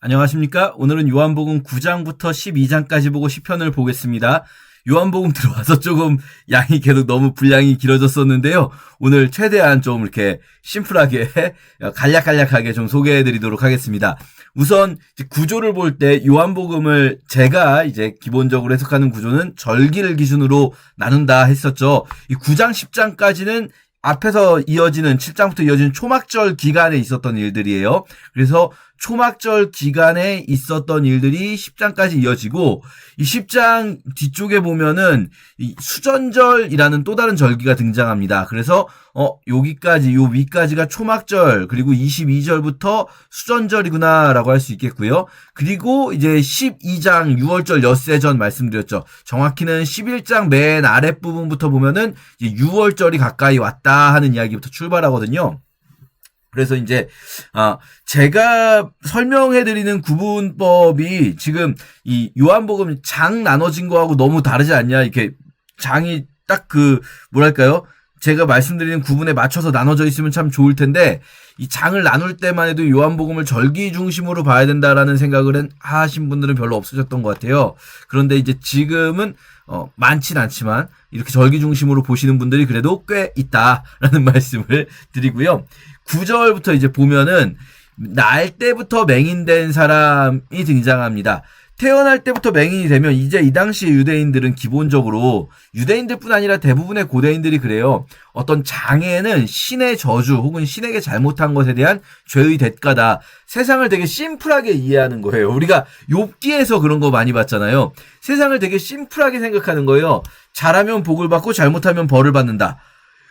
안녕하십니까? 오늘은 요한복음 9장부터 12장까지 보고 시편을 보겠습니다. 요한복음 들어와서 조금 양이 계속 너무 분량이 길어졌었는데요. 오늘 최대한 좀 이렇게 심플하게 간략간략하게 좀 소개해드리도록 하겠습니다. 우선 구조를 볼 때 요한복음을 제가 이제 기본적으로 해석하는 구조는 절기를 기준으로 나눈다 했었죠. 이 9장 10장까지는 앞에서 이어지는 7장부터 이어지는 초막절 기간에 있었던 일들이에요. 그래서 초막절 기간에 있었던 일들이 10장까지 이어지고 이 10장 뒤쪽에 보면은 이 수전절이라는 또 다른 절기가 등장합니다. 그래서 여기까지 요 위까지가 초막절 그리고 22절부터 수전절이구나라고 할 수 있겠고요. 그리고 이제 12장 6월절 엿새전 말씀드렸죠. 정확히는 11장 맨 아랫부분부터 보면은 이제 6월절이 가까이 왔다 하는 이야기부터 출발하거든요. 그래서 이제 제가 설명해드리는 구분법이 지금 이 요한복음 장 나눠진 거하고 너무 다르지 않냐, 이렇게 장이 딱 뭐랄까요, 제가 말씀드리는 구분에 맞춰서 나눠져 있으면 참 좋을 텐데 이 장을 나눌 때만 해도 요한복음을 절기 중심으로 봐야 된다라는 생각을 하신 분들은 별로 없으셨던 것 같아요. 그런데 이제 지금은 많진 않지만 이렇게 절기 중심으로 보시는 분들이 그래도 꽤 있다라는 말씀을 드리고요. 9절부터 이제 보면은 날 때부터 맹인된 사람이 등장합니다. 태어날 때부터 맹인이 되면 이제 이 당시 유대인들은 기본적으로 유대인들뿐 아니라 대부분의 고대인들이 그래요. 어떤 장애는 신의 저주 혹은 신에게 잘못한 것에 대한 죄의 대가다. 세상을 되게 심플하게 이해하는 거예요. 우리가 욥기에서 그런 거 많이 봤잖아요. 세상을 되게 심플하게 생각하는 거예요. 잘하면 복을 받고 잘못하면 벌을 받는다.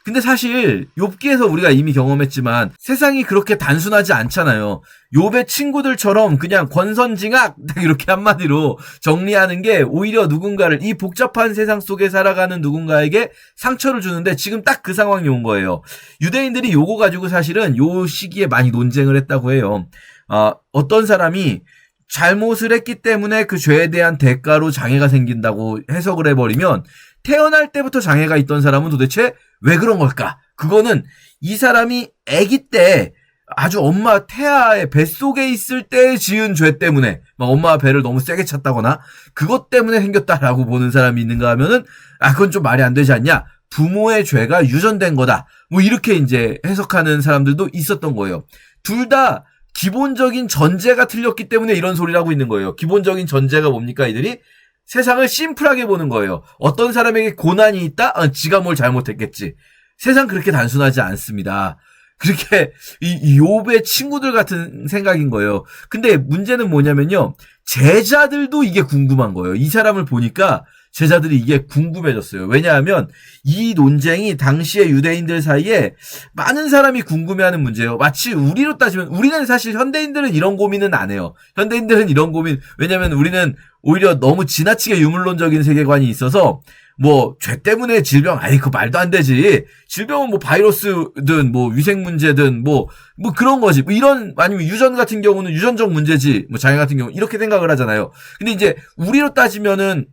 근데 사실 욥기에서 우리가 이미 경험했지만 세상이 그렇게 단순하지 않잖아요. 욥의 친구들처럼 그냥 권선징악 이렇게 한마디로 정리하는 게 오히려 누군가를, 이 복잡한 세상 속에 살아가는 누군가에게 상처를 주는데 지금 딱 그 상황이 온 거예요. 유대인들이 요거 가지고 사실은 요 시기에 많이 논쟁을 했다고 해요. 어떤 사람이 잘못을 했기 때문에 그 죄에 대한 대가로 장애가 생긴다고 해석을 해버리면 태어날 때부터 장애가 있던 사람은 도대체 왜 그런 걸까? 그거는 이 사람이 아기 때 아주 엄마 태아의 뱃속에 있을 때 지은 죄 때문에 막 엄마가 배를 너무 세게 찼다거나 그것 때문에 생겼다라고 보는 사람이 있는가 하면은 그건 좀 말이 안 되지 않냐? 부모의 죄가 유전된 거다. 뭐 이렇게 이제 해석하는 사람들도 있었던 거예요. 둘 다 기본적인 전제가 틀렸기 때문에 이런 소리를 하고 있는 거예요. 기본적인 전제가 뭡니까? 이들이 세상을 심플하게 보는 거예요. 어떤 사람에게 고난이 있다? 지가 뭘 잘못했겠지. 세상 그렇게 단순하지 않습니다. 그렇게 이 욥의 친구들 같은 생각인 거예요. 근데 문제는 뭐냐면요. 제자들도 이게 궁금한 거예요. 이 사람을 보니까 제자들이 이게 궁금해졌어요. 왜냐하면 이 논쟁이 당시의 유대인들 사이에 많은 사람이 궁금해하는 문제예요. 마치 우리로 따지면 우리는 사실 현대인들은 이런 고민은 안 해요. 현대인들은 이런 고민, 왜냐하면 우리는 오히려 너무 지나치게 유물론적인 세계관이 있어서 뭐 죄 때문에 질병, 그 말도 안 되지. 질병은 뭐 바이러스든 뭐 위생 문제든 뭐 그런 거지. 뭐 이런, 아니면 유전 같은 경우는 유전적 문제지. 뭐 장애 같은 경우 이렇게 생각을 하잖아요. 근데 이제 우리로 따지면은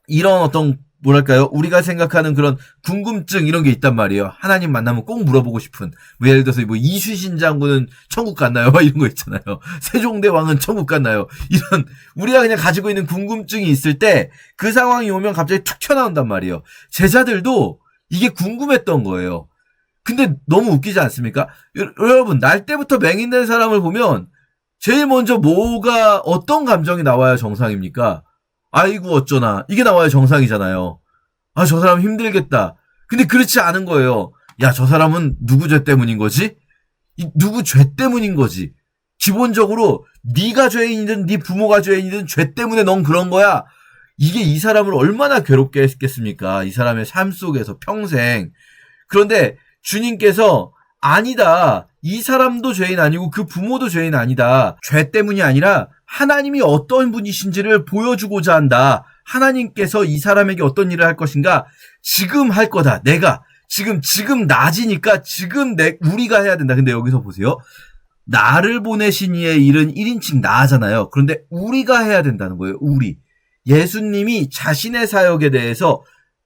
이런 어떤 뭐랄까요? 우리가 생각하는 그런 궁금증 이런 게 있단 말이에요. 하나님 만나면 꼭 물어보고 싶은. 뭐 예를 들어서 뭐 이순신 장군은 천국 갔나요? 막 이런 거 있잖아요. 세종대왕은 천국 갔나요? 이런 우리가 그냥 가지고 있는 궁금증이 있을 때 그 상황이 오면 갑자기 툭 튀어나온단 말이에요. 제자들도 이게 궁금했던 거예요. 근데 너무 웃기지 않습니까? 여러분, 날 때부터 맹인된 사람을 보면 제일 먼저 어떤 감정이 나와야 정상입니까? 아이고 어쩌나 이게 나와야 정상이잖아요. 저 사람 힘들겠다. 근데 그렇지 않은 거예요. 저 사람은 누구 죄 때문인 거지? 누구 죄 때문인 거지. 기본적으로 네가 죄인이든 네 부모가 죄인이든 죄 때문에 넌 그런 거야. 이게 이 사람을 얼마나 괴롭게 했겠습니까? 이 사람의 삶 속에서 평생. 그런데 주님께서 아니다. 이 사람도 죄인 아니고 그 부모도 죄인 아니다. 죄 때문이 아니라 하나님이 어떤 분이신지를 보여주고자 한다. 하나님께서 이 사람에게 어떤 일을 할 것인가? 지금 할 거다. 내가. 지금 낮이니까 지금 우리가 해야 된다. 근데 여기서 보세요. 나를 보내신 이의 일은 1인칭 나잖아요. 그런데 우리가 해야 된다는 거예요. 우리. 예수님이 자신의 사역에 대해서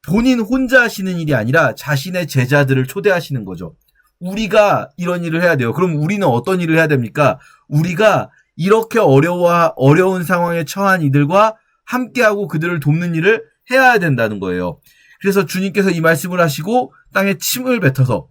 본인 혼자 하시는 일이 아니라 자신의 제자들을 초대하시는 거죠. 우리가 이런 일을 해야 돼요. 그럼 우리는 어떤 일을 해야 됩니까? 우리가 이렇게 어려운 상황에 처한 이들과 함께하고 그들을 돕는 일을 해야 된다는 거예요. 그래서 주님께서 이 말씀을 하시고 땅에 침을 뱉어서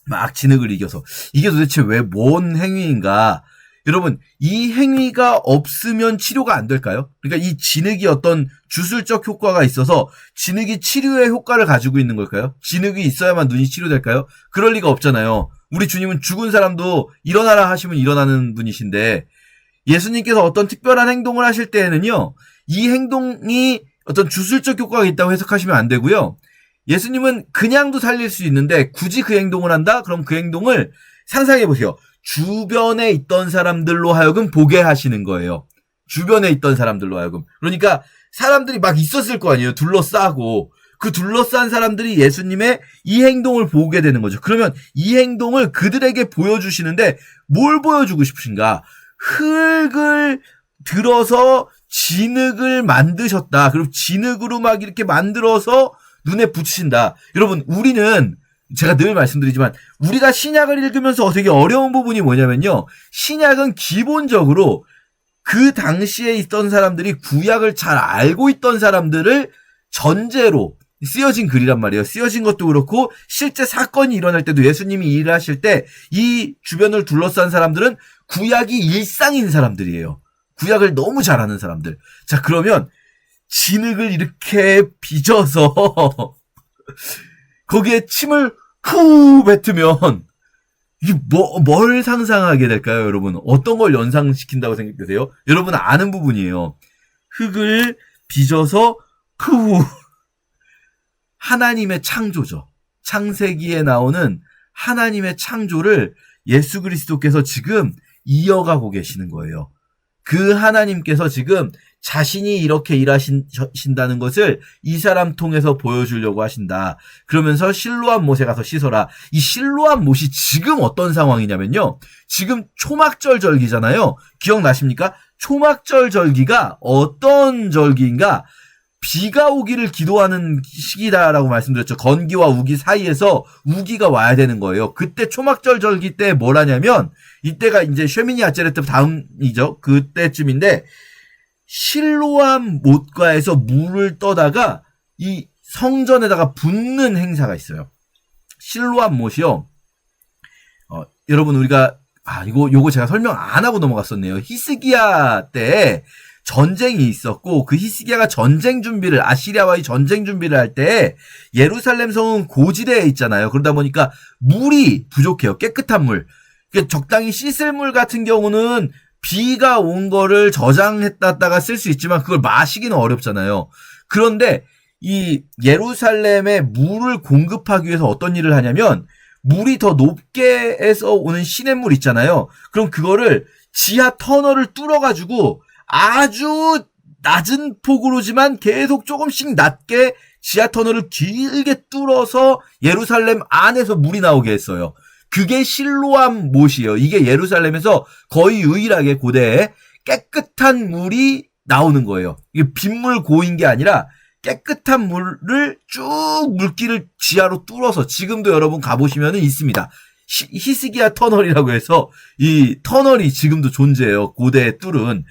막 진흙을 이겨서 이게 도대체 왜 뭔 행위인가? 여러분, 이 행위가 없으면 치료가 안 될까요? 그러니까 이 진흙이 어떤 주술적 효과가 있어서 진흙이 치료의 효과를 가지고 있는 걸까요? 진흙이 있어야만 눈이 치료될까요? 그럴 리가 없잖아요. 우리 주님은 죽은 사람도 일어나라 하시면 일어나는 분이신데 예수님께서 어떤 특별한 행동을 하실 때에는요, 이 행동이 어떤 주술적 효과가 있다고 해석하시면 안 되고요. 예수님은 그냥도 살릴 수 있는데 굳이 그 행동을 한다? 그럼 그 행동을 상상해 보세요. 주변에 있던 사람들로 하여금 보게 하시는 거예요. 주변에 있던 사람들로 하여금. 그러니까 사람들이 막 있었을 거 아니에요. 둘러싸고. 그 둘러싼 사람들이 예수님의 이 행동을 보게 되는 거죠. 그러면 이 행동을 그들에게 보여주시는데 뭘 보여주고 싶으신가? 흙을 들어서 진흙을 만드셨다. 그리고 진흙으로 막 이렇게 만들어서 눈에 붙이신다. 여러분, 우리는 제가 늘 말씀드리지만 우리가 신약을 읽으면서 되게 어려운 부분이 뭐냐면요. 신약은 기본적으로 그 당시에 있던 사람들이 구약을 잘 알고 있던 사람들을 전제로 쓰여진 글이란 말이에요. 쓰여진 것도 그렇고 실제 사건이 일어날 때도 예수님이 일을 하실 때 이 주변을 둘러싼 사람들은 구약이 일상인 사람들이에요. 구약을 너무 잘 아는 사람들. 자, 그러면 진흙을 이렇게 빚어서 거기에 침을 후 뱉으면 이게 뭘 상상하게 될까요, 여러분? 어떤 걸 연상시킨다고 생각되세요? 여러분 아는 부분이에요. 흙을 빚어서 후 하나님의 창조죠. 창세기에 나오는 하나님의 창조를 예수 그리스도께서 지금 이어가고 계시는 거예요. 그 하나님께서 지금 자신이 이렇게 일하신다는 것을 이 사람 통해서 보여주려고 하신다. 그러면서 실로암 못에 가서 씻어라. 이 실로암 못이 지금 어떤 상황이냐면요. 지금 초막절 절기잖아요. 기억나십니까? 초막절 절기가 어떤 절기인가? 비가 오기를 기도하는 시기다라고 말씀드렸죠. 건기와 우기 사이에서 우기가 와야 되는 거예요. 그때 초막절 절기 때 뭘 하냐면 이때가 이제 쉐미니 아제레트 다음이죠. 그때쯤인데 실로암 못가에서 물을 떠다가 이 성전에다가 붓는 행사가 있어요. 실로암 못이요. 여러분 우리가 요거 제가 설명 안 하고 넘어갔었네요. 히스기야 때 전쟁이 있었고 그 히스기야가 전쟁 준비를 아시리아와의 전쟁 준비를 할 때 예루살렘 성은 고지대에 있잖아요. 그러다 보니까 물이 부족해요. 깨끗한 물. 적당히 씻을 물 같은 경우는 비가 온 거를 저장했다가 쓸 수 있지만 그걸 마시기는 어렵잖아요. 그런데 이 예루살렘에 물을 공급하기 위해서 어떤 일을 하냐면 물이 더 높게 해서 오는 시냇물 있잖아요. 그럼 그거를 지하 터널을 뚫어가지고 아주 낮은 폭으로지만 계속 조금씩 낮게 지하 터널을 길게 뚫어서 예루살렘 안에서 물이 나오게 했어요. 그게 실로암 못이에요. 이게 예루살렘에서 거의 유일하게 고대에 깨끗한 물이 나오는 거예요. 이게 빗물 고인 게 아니라 깨끗한 물을 쭉 물길을 지하로 뚫어서 지금도 여러분 가보시면 있습니다. 히스기야 터널이라고 해서 이 터널이 지금도 존재해요. 고대에 뚫은.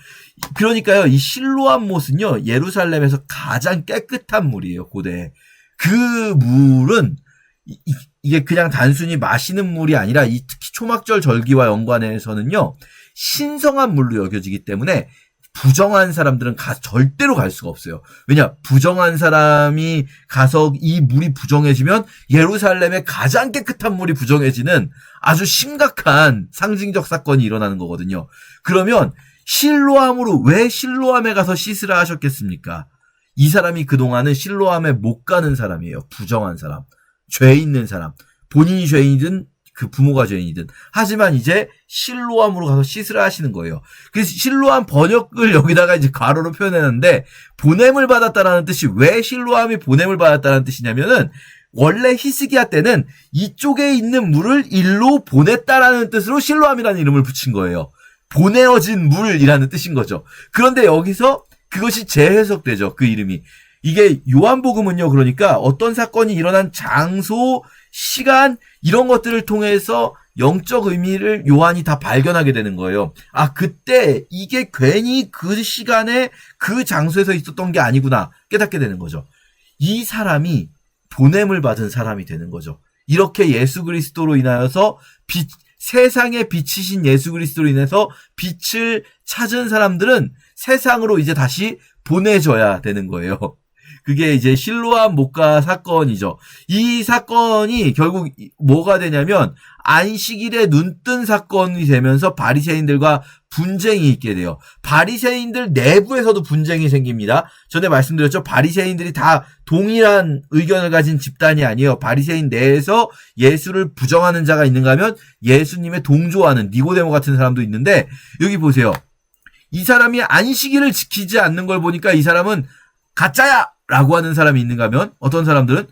그러니까요, 이 실로암 못은요, 예루살렘에서 가장 깨끗한 물이에요, 고대에. 그 물은, 이게 그냥 단순히 마시는 물이 아니라, 이 특히 초막절 절기와 연관해서는요, 신성한 물로 여겨지기 때문에, 부정한 사람들은 절대로 갈 수가 없어요. 왜냐, 부정한 사람이 가서 이 물이 부정해지면 예루살렘의 가장 깨끗한 물이 부정해지는 아주 심각한 상징적 사건이 일어나는 거거든요. 그러면 실로암으로 왜 실로암에 가서 씻으라 하셨겠습니까? 이 사람이 그동안은 실로암에 못 가는 사람이에요. 부정한 사람, 죄 있는 사람, 본인이 죄인이든 그 부모가 죄인이든. 하지만 이제 실로암으로 가서 씻으라 하시는 거예요. 그래서 실로암 번역을 여기다가 이제 괄호로 표현했는데 보냄을 받았다라는 뜻이 왜 실로암이 보냄을 받았다는 뜻이냐면은 원래 히스기야 때는 이쪽에 있는 물을 일로 보냈다라는 뜻으로 실로암이라는 이름을 붙인 거예요. 보내어진 물이라는 뜻인 거죠. 그런데 여기서 그것이 재해석되죠. 그 이름이. 이게 요한복음은요. 그러니까 어떤 사건이 일어난 장소, 시간 이런 것들을 통해서 영적 의미를 요한이 다 발견하게 되는 거예요. 아, 그때 이게 괜히 그 시간에 그 장소에서 있었던 게 아니구나 깨닫게 되는 거죠. 이 사람이 보냄을 받은 사람이 되는 거죠. 이렇게 예수 그리스도로 인하여서 세상에 빛이신 예수 그리스도로 인해서 빛을 찾은 사람들은 세상으로 이제 다시 보내져야 되는 거예요. 그게 이제 실로암 목가 사건이죠. 이 사건이 결국 뭐가 되냐면 안식일에 눈뜬 사건이 되면서 바리새인들과 분쟁이 있게 돼요. 바리새인들 내부에서도 분쟁이 생깁니다. 전에 말씀드렸죠. 바리새인들이 다 동일한 의견을 가진 집단이 아니에요. 바리새인 내에서 예수를 부정하는 자가 있는가 하면 예수님의 동조하는 니고데모 같은 사람도 있는데, 여기 보세요. 이 사람이 안식일을 지키지 않는 걸 보니까 이 사람은 가짜야! 라고 하는 사람이 있는가 하면, 어떤 사람들은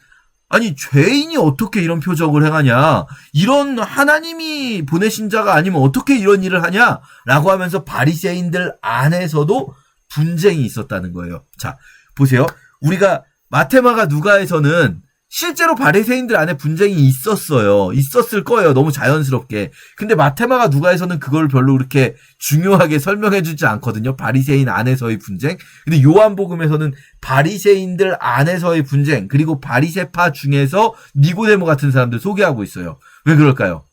아니 죄인이 어떻게 이런 표적을 행하냐, 이런 하나님이 보내신 자가 아니면 어떻게 이런 일을 하냐 라고 하면서 바리새인들 안에서도 분쟁이 있었다는 거예요. 자, 보세요. 우리가 마테마가 누가에서는 실제로 바리새인들 안에 분쟁이 있었어요. 있었을 거예요. 너무 자연스럽게. 근데 마테마가 누가에서는 그걸 별로 그렇게 중요하게 설명해 주지 않거든요. 바리새인 안에서의 분쟁. 근데 요한복음에서는 바리새인들 안에서의 분쟁, 그리고 바리새파 중에서 니고데모 같은 사람들 소개하고 있어요. 왜 그럴까요?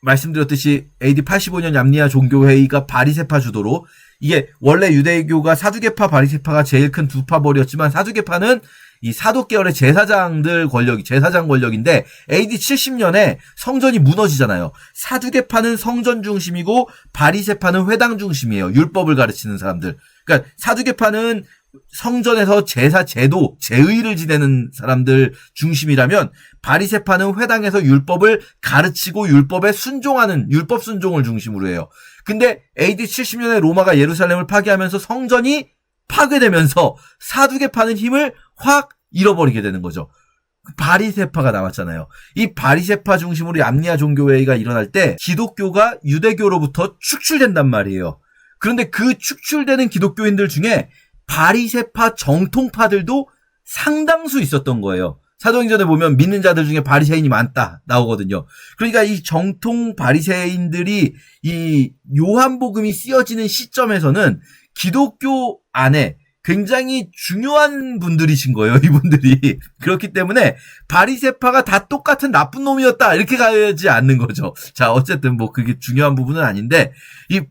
말씀드렸듯이 AD 85년 얌니아 종교회의가 바리새파 주도로, 이게 원래 유대교가 사두개파, 바리새파가 제일 큰 두 파벌이었지만, 사두개파는 이 사독계열의 제사장 권력인데, AD 70년에 성전이 무너지잖아요. 사두개파는 성전 중심이고 바리새파는 회당 중심이에요. 율법을 가르치는 사람들. 그러니까 사두개파는 성전에서 제사 제도, 제의를 지내는 사람들 중심이라면, 바리새파는 회당에서 율법을 가르치고 율법에 순종하는, 율법 순종을 중심으로 해요. 근데 AD 70년에 로마가 예루살렘을 파괴하면서 성전이 파괴되면서 사두개파는 힘을 확 잃어버리게 되는 거죠. 바리새파가 나왔잖아요. 이 바리새파 중심으로 얌니아 종교회의가 일어날 때 기독교가 유대교로부터 축출된단 말이에요. 그런데 그 축출되는 기독교인들 중에 바리새파 정통파들도 상당수 있었던 거예요. 사도행전에 보면 믿는 자들 중에 바리새인이 많다 나오거든요. 그러니까 이 정통 바리새인들이 이 요한복음이 쓰여지는 시점에서는 기독교 안에 굉장히 중요한 분들이신 거예요, 이분들이. 그렇기 때문에 바리새파가 다 똑같은 나쁜 놈이었다 이렇게 가지 않는 거죠. 자, 어쨌든 뭐 그게 중요한 부분은 아닌데, 이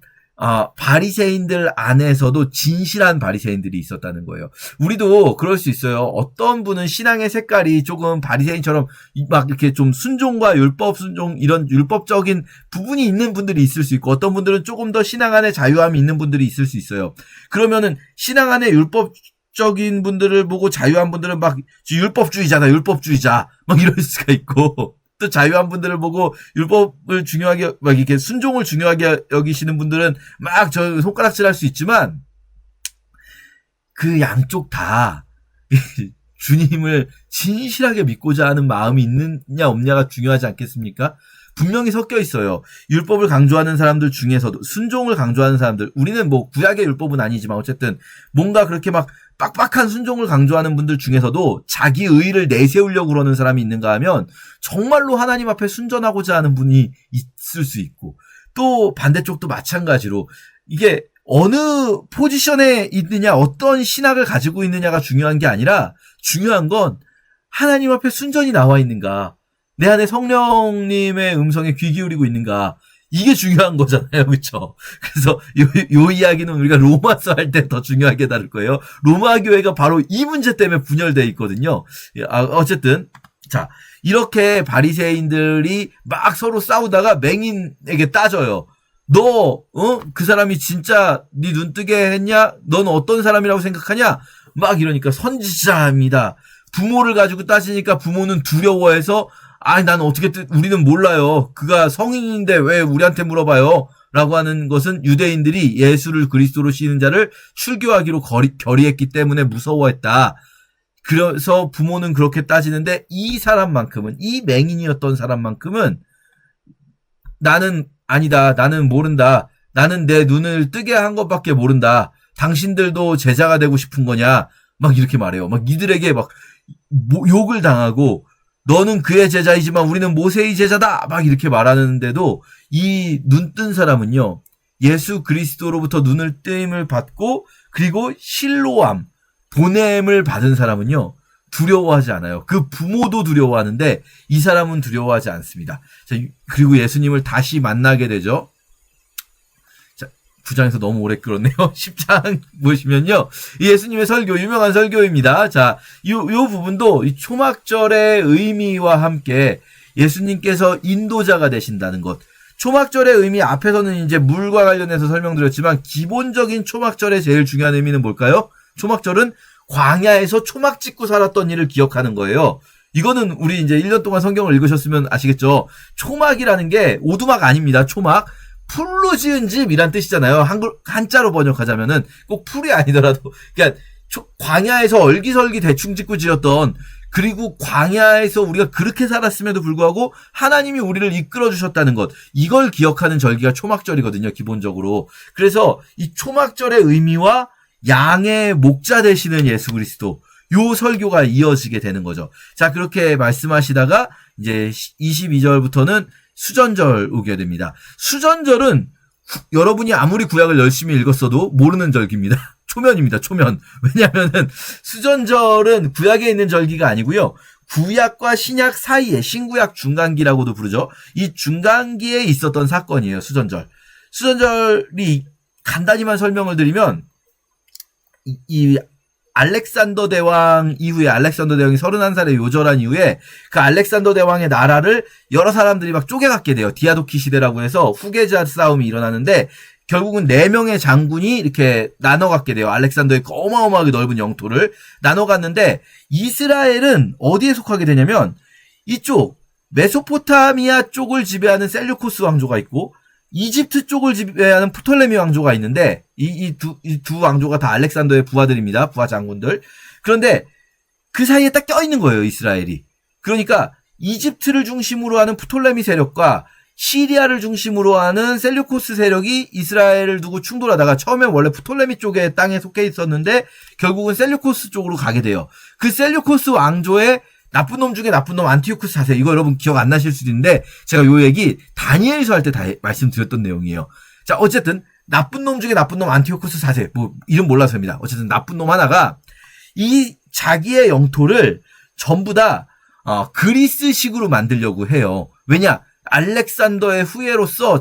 바리새인들 안에서도 진실한 바리새인들이 있었다는 거예요. 우리도 그럴 수 있어요. 어떤 분은 신앙의 색깔이 조금 바리새인처럼 막 이렇게 좀 순종과 율법 순종, 이런 율법적인 부분이 있는 분들이 있을 수 있고, 어떤 분들은 조금 더 신앙 안에 자유함이 있는 분들이 있을 수 있어요. 그러면은 신앙 안에 율법적인 분들을 보고 자유한 분들은 막 율법주의자다, 율법주의자 막 이럴 수가 있고, 또 자유한 분들을 보고 율법을 중요하게, 막 이렇게 순종을 중요하게 여기시는 분들은 막 저 손가락질할 수 있지만, 그 양쪽 다 주님을 진실하게 믿고자 하는 마음이 있느냐 없냐가 중요하지 않겠습니까? 분명히 섞여 있어요. 율법을 강조하는 사람들 중에서도 순종을 강조하는 사람들, 우리는 뭐 구약의 율법은 아니지만 어쨌든 뭔가 그렇게 막 빡빡한 순종을 강조하는 분들 중에서도 자기 의의를 내세우려고 그러는 사람이 있는가 하면 정말로 하나님 앞에 순전하고자 하는 분이 있을 수 있고, 또 반대쪽도 마찬가지로 이게 어느 포지션에 있느냐, 어떤 신학을 가지고 있느냐가 중요한 게 아니라 중요한 건 하나님 앞에 순전히 나와 있는가, 내 안에 성령님의 음성에 귀 기울이고 있는가, 이게 중요한 거잖아요. 그렇죠? 그래서 요 이야기는 우리가 로마서 할 때 더 중요하게 다룰 거예요. 로마 교회가 바로 이 문제 때문에 분열돼 있거든요. 어쨌든 자, 이렇게 바리새인들이 막 서로 싸우다가 맹인에게 따져요. 너 그 사람이 진짜 네 눈뜨게 했냐? 넌 어떤 사람이라고 생각하냐? 막 이러니까 선지자입니다. 부모를 가지고 따지니까 부모는 두려워해서, 아니, 난 어떻게, 우리는 몰라요. 그가 성인인데 왜 우리한테 물어봐요? 라고 하는 것은 유대인들이 예수를 그리스도로 시는 자를 출교하기로 결의했기 때문에 무서워했다. 그래서 부모는 그렇게 따지는데, 이 사람만큼은, 이 맹인이었던 사람만큼은 나는 아니다. 나는 모른다. 나는 내 눈을 뜨게 한 것밖에 모른다. 당신들도 제자가 되고 싶은 거냐? 막 이렇게 말해요. 막 이들에게 막 욕을 당하고, 너는 그의 제자이지만 우리는 모세의 제자다 막 이렇게 말하는데도 이 눈뜬 사람은요, 예수 그리스도로부터 눈을 뜨임을 받고 그리고 실로암 보냄을 받은 사람은요 두려워하지 않아요. 그 부모도 두려워하는데 이 사람은 두려워하지 않습니다. 자, 그리고 예수님을 다시 만나게 되죠. 자, 9장에서 너무 오래 끌었네요. 10장 보시면요, 예수님의 설교, 유명한 설교입니다. 자, 요 부분도 이 초막절의 의미와 함께 예수님께서 인도자가 되신다는 것. 초막절의 의미 앞에서는 이제 물과 관련해서 설명드렸지만 기본적인 초막절의 제일 중요한 의미는 뭘까요? 초막절은 광야에서 초막 짓고 살았던 일을 기억하는 거예요. 이거는 우리 이제 1년 동안 성경을 읽으셨으면 아시겠죠? 초막이라는 게 오두막 아닙니다. 초막. 풀로 지은 집이란 뜻이잖아요. 한자로 번역하자면은 꼭 풀이 아니더라도. 그러니까 광야에서 얼기설기 대충 짓고 지었던, 그리고 광야에서 우리가 그렇게 살았음에도 불구하고 하나님이 우리를 이끌어 주셨다는 것, 이걸 기억하는 절기가 초막절이거든요, 기본적으로. 그래서 이 초막절의 의미와 양의 목자 되시는 예수 그리스도, 요 설교가 이어지게 되는 거죠. 자, 그렇게 말씀하시다가 이제 22절부터는 수전절 오게 됩니다. 수전절은 여러분이 아무리 구약을 열심히 읽었어도 모르는 절기입니다. 초면입니다. 초면. 왜냐하면은 수전절은 구약에 있는 절기가 아니고요, 구약과 신약 사이에 신구약 중간기라고도 부르죠. 이 중간기에 있었던 사건이에요. 수전절. 수전절이 간단히만 설명을 드리면, 이 알렉산더 대왕 이후에, 알렉산더 대왕이 31살에 요절한 이후에 그 알렉산더 대왕의 나라를 여러 사람들이 막 쪼개갖게 돼요. 디아도키 시대라고 해서 후계자 싸움이 일어나는데 결국은 4명의 장군이 이렇게 나눠갖게 돼요. 알렉산더의 어마어마하게 넓은 영토를 나눠갔는데, 이스라엘은 어디에 속하게 되냐면 이쪽 메소포타미아 쪽을 지배하는 셀류코스 왕조가 있고 이집트 쪽을 지배하는 프톨레미 왕조가 있는데, 이 두 왕조가 다 알렉산더의 부하들입니다. 부하 장군들. 그런데 그 사이에 딱 껴있는 거예요, 이스라엘이. 그러니까 이집트를 중심으로 하는 프톨레미 세력과 시리아를 중심으로 하는 셀류코스 세력이 이스라엘을 두고 충돌하다가 처음에 원래 프톨레미 쪽의 땅에 속해 있었는데 결국은 셀류코스 쪽으로 가게 돼요. 그 셀류코스 왕조의 나쁜 놈 중에 나쁜 놈 안티오쿠스 4세, 이거 여러분 기억 안 나실 수도 있는데 제가 요 얘기 다니엘서 할 때 다 말씀드렸던 내용이에요. 자, 어쨌든 나쁜 놈 중에 나쁜 놈 안티오쿠스 4세, 뭐 이름 몰라서입니다. 어쨌든 나쁜 놈 하나가 이 자기의 영토를 전부 다 그리스식으로 만들려고 해요. 왜냐? 알렉산더의 후예로서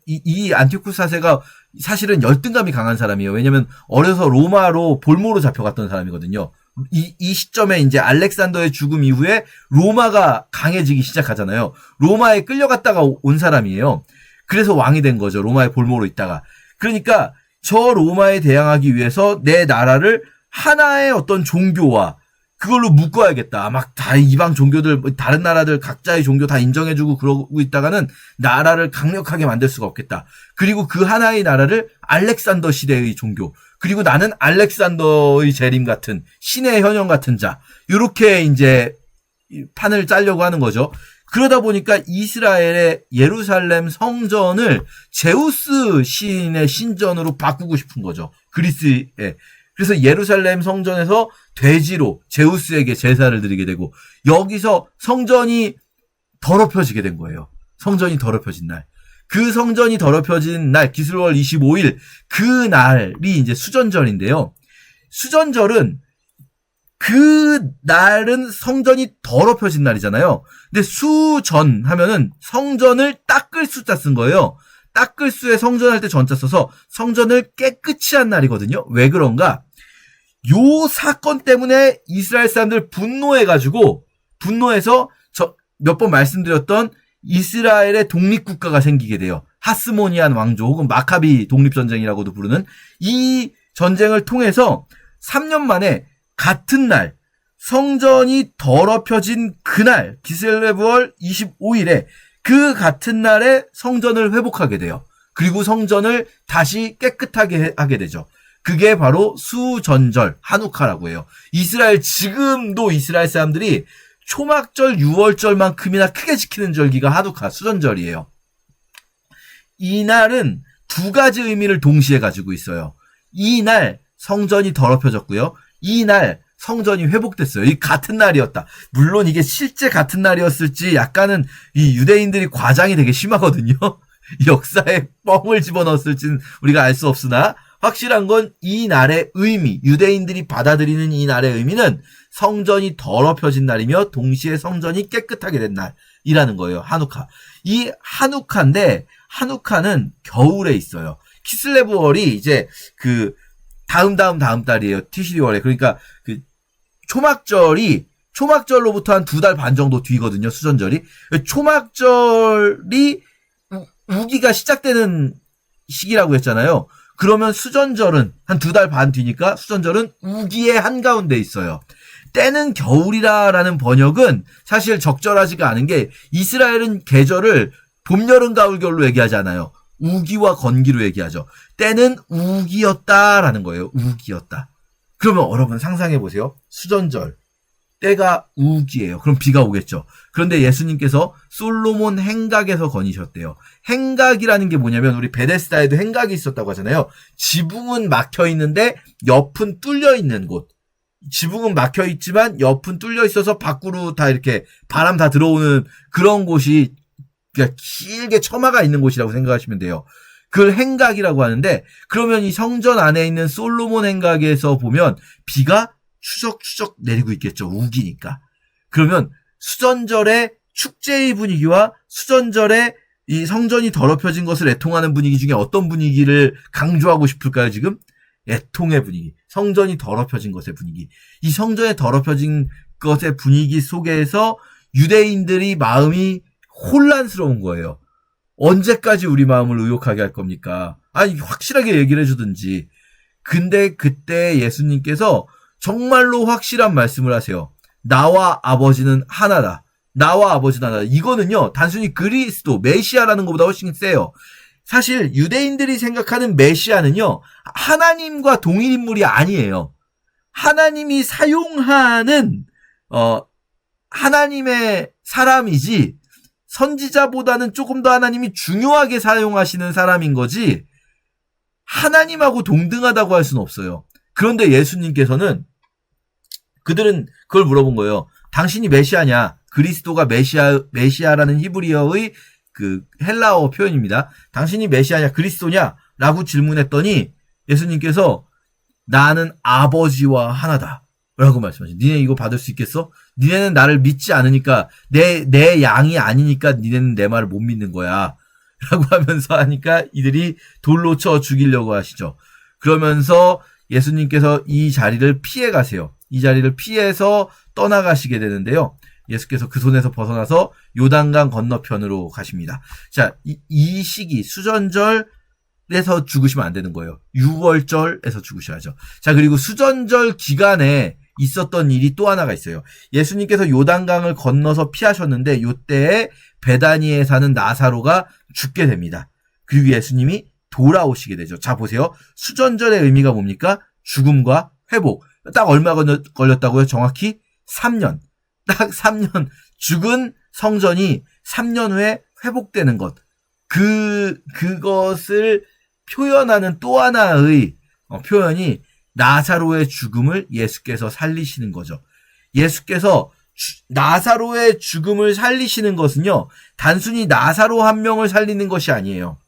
이 안티오쿠스 4세가 사실은 열등감이 강한 사람이에요. 왜냐면 어려서 로마로 볼모로 잡혀갔던 사람이거든요. 이 시점에 이제 알렉산더의 죽음 이후에 로마가 강해지기 시작하잖아요. 로마에 끌려갔다가 온 사람이에요. 그래서 왕이 된 거죠. 로마의 볼모로 있다가. 그러니까 저 로마에 대항하기 위해서 내 나라를 하나의 어떤 종교와 그걸로 묶어야겠다. 막 다 이방 종교들, 다른 나라들 각자의 종교 다 인정해주고 그러고 있다가는 나라를 강력하게 만들 수가 없겠다. 그리고 그 하나의 나라를 알렉산더 시대의 종교, 그리고 나는 알렉산더의 재림 같은 신의 현형 같은 자, 요렇게 이제 판을 짜려고 하는 거죠. 그러다 보니까 이스라엘의 예루살렘 성전을 제우스 신의 신전으로 바꾸고 싶은 거죠. 그리스에. 그래서 예루살렘 성전에서 돼지로 제우스에게 제사를 드리게 되고, 여기서 성전이 더럽혀지게 된 거예요. 성전이 더럽혀진 날. 그 성전이 더럽혀진 날, 기슬월 25일, 그 날이 이제 수전절인데요. 수전절은 그 날은 성전이 더럽혀진 날이잖아요. 근데 수전 하면은 성전을 닦을 수자 쓴 거예요. 닦을 수에 성전할 때 전자 써서 성전을 깨끗이 한 날이거든요. 왜 그런가? 요 사건 때문에 이스라엘 사람들 분노해서 저 몇 번 말씀드렸던 이스라엘의 독립국가가 생기게 돼요. 하스모니안 왕조 혹은 마카비 독립전쟁이라고도 부르는 이 전쟁을 통해서 3년 만에 같은 날 성전이 더럽혀진 그날 기슬레브월 25일에 그 같은 날에 성전을 회복하게 돼요. 그리고 성전을 다시 깨끗하게 하게 되죠. 그게 바로 수전절, 하누카라고 해요. 지금도 이스라엘 사람들이 초막절, 유월절만큼이나 크게 지키는 절기가 하누카, 수전절이에요. 이 날은 두 가지 의미를 동시에 가지고 있어요. 이 날 성전이 더럽혀졌고요. 이 날 성전이 회복됐어요. 이 같은 날이었다. 물론 이게 실제 같은 날이었을지 약간은 이 유대인들이 과장이 되게 심하거든요. 역사에 뻥을 집어넣었을지는 우리가 알 수 없으나 확실한 건 이 날의 의미, 유대인들이 받아들이는 이 날의 의미는 성전이 더럽혀진 날이며 동시에 성전이 깨끗하게 된 날이라는 거예요. 한우카. 이 한우카인데 한우카는 겨울에 있어요. 키슬레브월이 이제 그 다음 달이에요. 티시리월에. 그러니까 그 초막절로부터 한 2달 반 정도 뒤거든요. 수전절이. 초막절이 우기가 시작되는 시기라고 했잖아요. 그러면 수전절은 한 2달 반 뒤니까 수전절은 우기의 한가운데 있어요. 때는 겨울이라라는 번역은 사실 적절하지가 않은 게 이스라엘은 계절을 봄, 여름, 가을, 겨울로 얘기하잖아요. 우기와 건기로 얘기하죠. 때는 우기였다라는 거예요. 우기였다. 그러면 여러분 상상해 보세요. 수전절. 때가 우기예요. 그럼 비가 오겠죠. 그런데 예수님께서 솔로몬 행각에서 거니셨대요. 행각이라는 게 뭐냐면 우리 베데스다에도 행각이 있었다고 하잖아요. 지붕은 막혀 있는데 옆은 뚫려 있는 곳. 지붕은 막혀 있지만 옆은 뚫려 있어서 밖으로 다 이렇게 바람 다 들어오는 그런 곳이 그러니까 길게 처마가 있는 곳이라고 생각하시면 돼요. 그걸 행각이라고 하는데 그러면 이 성전 안에 있는 솔로몬 행각에서 보면 비가 추적추적 내리고 있겠죠. 우기니까. 그러면 수전절의 축제의 분위기와 수전절의 이 성전이 더럽혀진 것을 애통하는 분위기 중에 어떤 분위기를 강조하고 싶을까요, 지금? 애통의 분위기. 성전이 더럽혀진 것의 분위기. 이 성전에 더럽혀진 것의 분위기 속에서 유대인들이 마음이 혼란스러운 거예요. 언제까지 우리 마음을 의욕하게 할 겁니까? 아니, 확실하게 얘기를 해주든지. 근데 그때 예수님께서 정말로 확실한 말씀을 하세요. 나와 아버지는 하나다. 나와 아버지는 하나다. 이거는요, 단순히 그리스도, 메시아라는 것보다 훨씬 세요. 사실 유대인들이 생각하는 메시아는요, 하나님과 동일 인물이 아니에요. 하나님이 사용하는 하나님의 사람이지 선지자보다는 조금 더 하나님이 중요하게 사용하시는 사람인 거지 하나님하고 동등하다고 할 수는 없어요. 그런데 예수님께서는 그들은 그걸 물어본 거예요. 당신이 메시아냐? 그리스도가 메시아라는 히브리어의 그 헬라어 표현입니다. 당신이 메시아냐? 그리스도냐? 라고 질문했더니 예수님께서 나는 아버지와 하나다. 라고 말씀하시죠. 니네 이거 받을 수 있겠어? 니네는 나를 믿지 않으니까 내 양이 아니니까 니네는 내 말을 못 믿는 거야. 라고 하면서 하니까 이들이 돌로 쳐 죽이려고 하시죠. 그러면서 예수님께서 이 자리를 피해 가세요. 이 자리를 피해서 떠나가시게 되는데요. 예수께서 그 손에서 벗어나서 요단강 건너편으로 가십니다. 자, 이 시기 수전절에서 죽으시면 안 되는 거예요. 6월절에서 죽으셔야죠. 자, 그리고 수전절 기간에 있었던 일이 또 하나가 있어요. 예수님께서 요단강을 건너서 피하셨는데 요때에 베다니에 사는 나사로가 죽게 됩니다. 그리고 예수님이 돌아오시게 되죠. 자, 보세요. 수전절의 의미가 뭡니까? 죽음과 회복. 딱 얼마 걸렸다고요? 정확히 3년. 딱 3년. 죽은 성전이 3년 후에 회복되는 것. 그것을 표현하는 또 하나의 표현이 나사로의 죽음을 예수께서 살리시는 거죠. 예수께서 나사로의 죽음을 살리시는 것은요, 단순히 나사로 한 명을 살리는 것이 아니에요.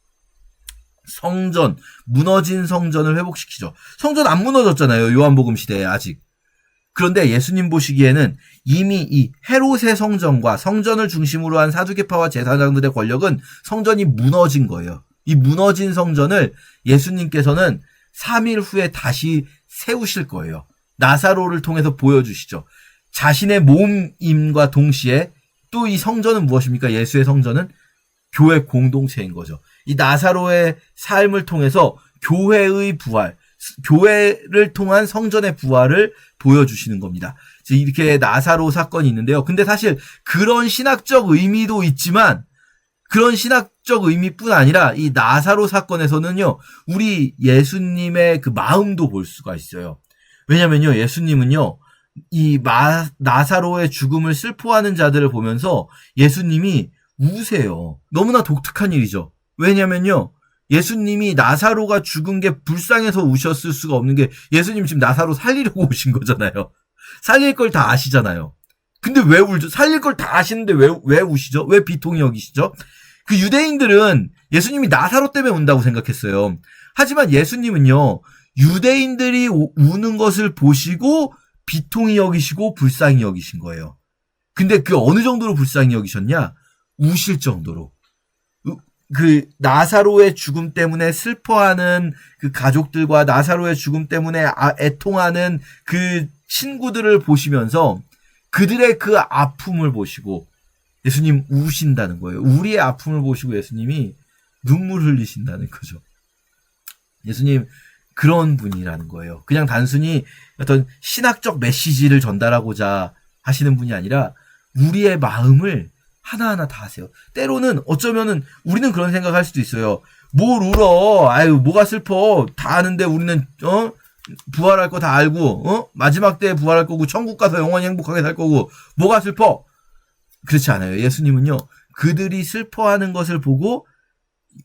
성전, 무너진 성전을 회복시키죠. 성전 안 무너졌잖아요. 요한복음 시대에 아직. 그런데 예수님 보시기에는 이미 이 헤롯의 성전과 성전을 중심으로 한 사두개파와 제사장들의 권력은 성전이 무너진 거예요. 이 무너진 성전을 예수님께서는 3일 후에 다시 세우실 거예요. 나사로를 통해서 보여주시죠. 자신의 몸임과 동시에 또 이 성전은 무엇입니까? 예수의 성전은 교회 공동체인 거죠. 이 나사로의 삶을 통해서 교회의 부활, 교회를 통한 성전의 부활을 보여주시는 겁니다. 이렇게 나사로 사건이 있는데요. 근데 사실 그런 신학적 의미도 있지만 그런 신학적 의미뿐 아니라 이 나사로 사건에서는요, 우리 예수님의 그 마음도 볼 수가 있어요. 왜냐면요, 예수님은요, 이 나사로의 죽음을 슬퍼하는 자들을 보면서 예수님이 우세요. 너무나 독특한 일이죠. 왜냐면요, 예수님이 나사로가 죽은 게 불쌍해서 우셨을 수가 없는 게 예수님 지금 나사로 살리려고 오신 거잖아요. 살릴 걸 다 아시잖아요. 근데 왜 울죠? 살릴 걸 다 아시는데 왜 우시죠? 왜 비통히 여기시죠? 그 유대인들은 예수님이 나사로 때문에 운다고 생각했어요. 하지만 예수님은요, 유대인들이 우는 것을 보시고 비통히 여기시고 불쌍히 여기신 거예요. 근데 그 어느 정도로 불쌍히 여기셨냐? 우실 정도로. 그 나사로의 죽음 때문에 슬퍼하는 그 가족들과 나사로의 죽음 때문에 애통하는 그 친구들을 보시면서 그들의 그 아픔을 보시고 예수님 우신다는 거예요. 우리의 아픔을 보시고 예수님이 눈물 흘리신다는 거죠. 예수님 그런 분이라는 거예요. 그냥 단순히 어떤 신학적 메시지를 전달하고자 하시는 분이 아니라 우리의 마음을 하나하나 다 아세요. 때로는 어쩌면은 우리는 그런 생각할 수도 있어요. 뭘 울어? 아유 뭐가 슬퍼? 다 아는데 우리는 부활할 거 다 알고 마지막 때에 부활할 거고 천국 가서 영원히 행복하게 살 거고 뭐가 슬퍼? 그렇지 않아요. 예수님은요. 그들이 슬퍼하는 것을 보고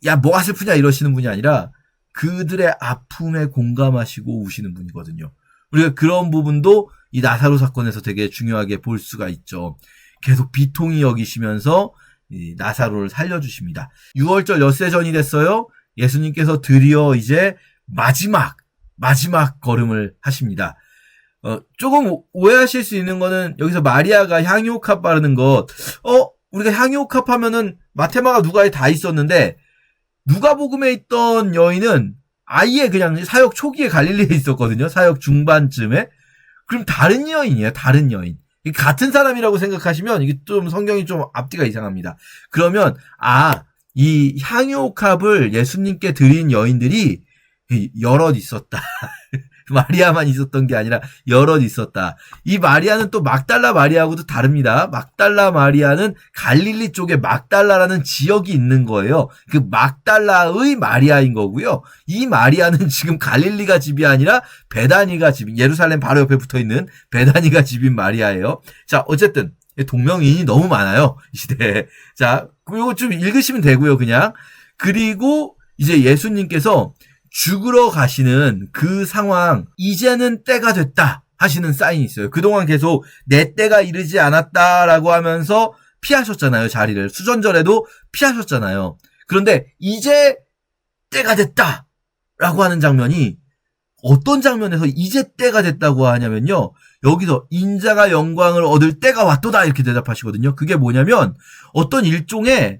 야 뭐가 슬프냐 이러시는 분이 아니라 그들의 아픔에 공감하시고 우시는 분이거든요. 우리가 그런 부분도 이 나사로 사건에서 되게 중요하게 볼 수가 있죠. 계속 비통히 여기시면서 이 나사로를 살려주십니다. 6월절 엿새전이 됐어요. 예수님께서 드디어 이제 마지막 걸음을 하십니다. 조금 오해하실 수 있는 거는 여기서 마리아가 향유옥합 바르는 것, 우리가 향유옥합 하면은 마테마가 누가에 다 있었는데 누가복음에 있던 여인은 아예 그냥 사역 초기에 갈릴리에 있었거든요. 사역 중반쯤에. 그럼 다른 여인이에요. 다른 여인. 같은 사람이라고 생각하시면 이게 좀 성경이 좀 앞뒤가 이상합니다. 그러면 이 향유옥합을 예수님께 드린 여인들이 여럿 있었다. 마리아만 있었던 게 아니라 여럿 있었다. 이 마리아는 또 막달라 마리아하고도 다릅니다. 막달라 마리아는 갈릴리 쪽에 막달라라는 지역이 있는 거예요. 그 막달라의 마리아인 거고요. 이 마리아는 지금 갈릴리가 집이 아니라 베다니가 집인, 예루살렘 바로 옆에 붙어있는 베다니가 집인 마리아예요. 자, 어쨌든 동명이인이 너무 많아요. 이 시대에. 자, 이거 좀 읽으시면 되고요. 그냥. 그리고 이제 예수님께서 죽으러 가시는 그 상황, 이제는 때가 됐다 하시는 사인이 있어요. 그동안 계속 내 때가 이르지 않았다라고 하면서 피하셨잖아요. 자리를. 수전절에도 피하셨잖아요. 그런데 이제 때가 됐다라고 하는 장면이 어떤 장면에서 이제 때가 됐다고 하냐면요. 여기서 인자가 영광을 얻을 때가 왔도다 이렇게 대답하시거든요. 그게 뭐냐면 어떤 일종의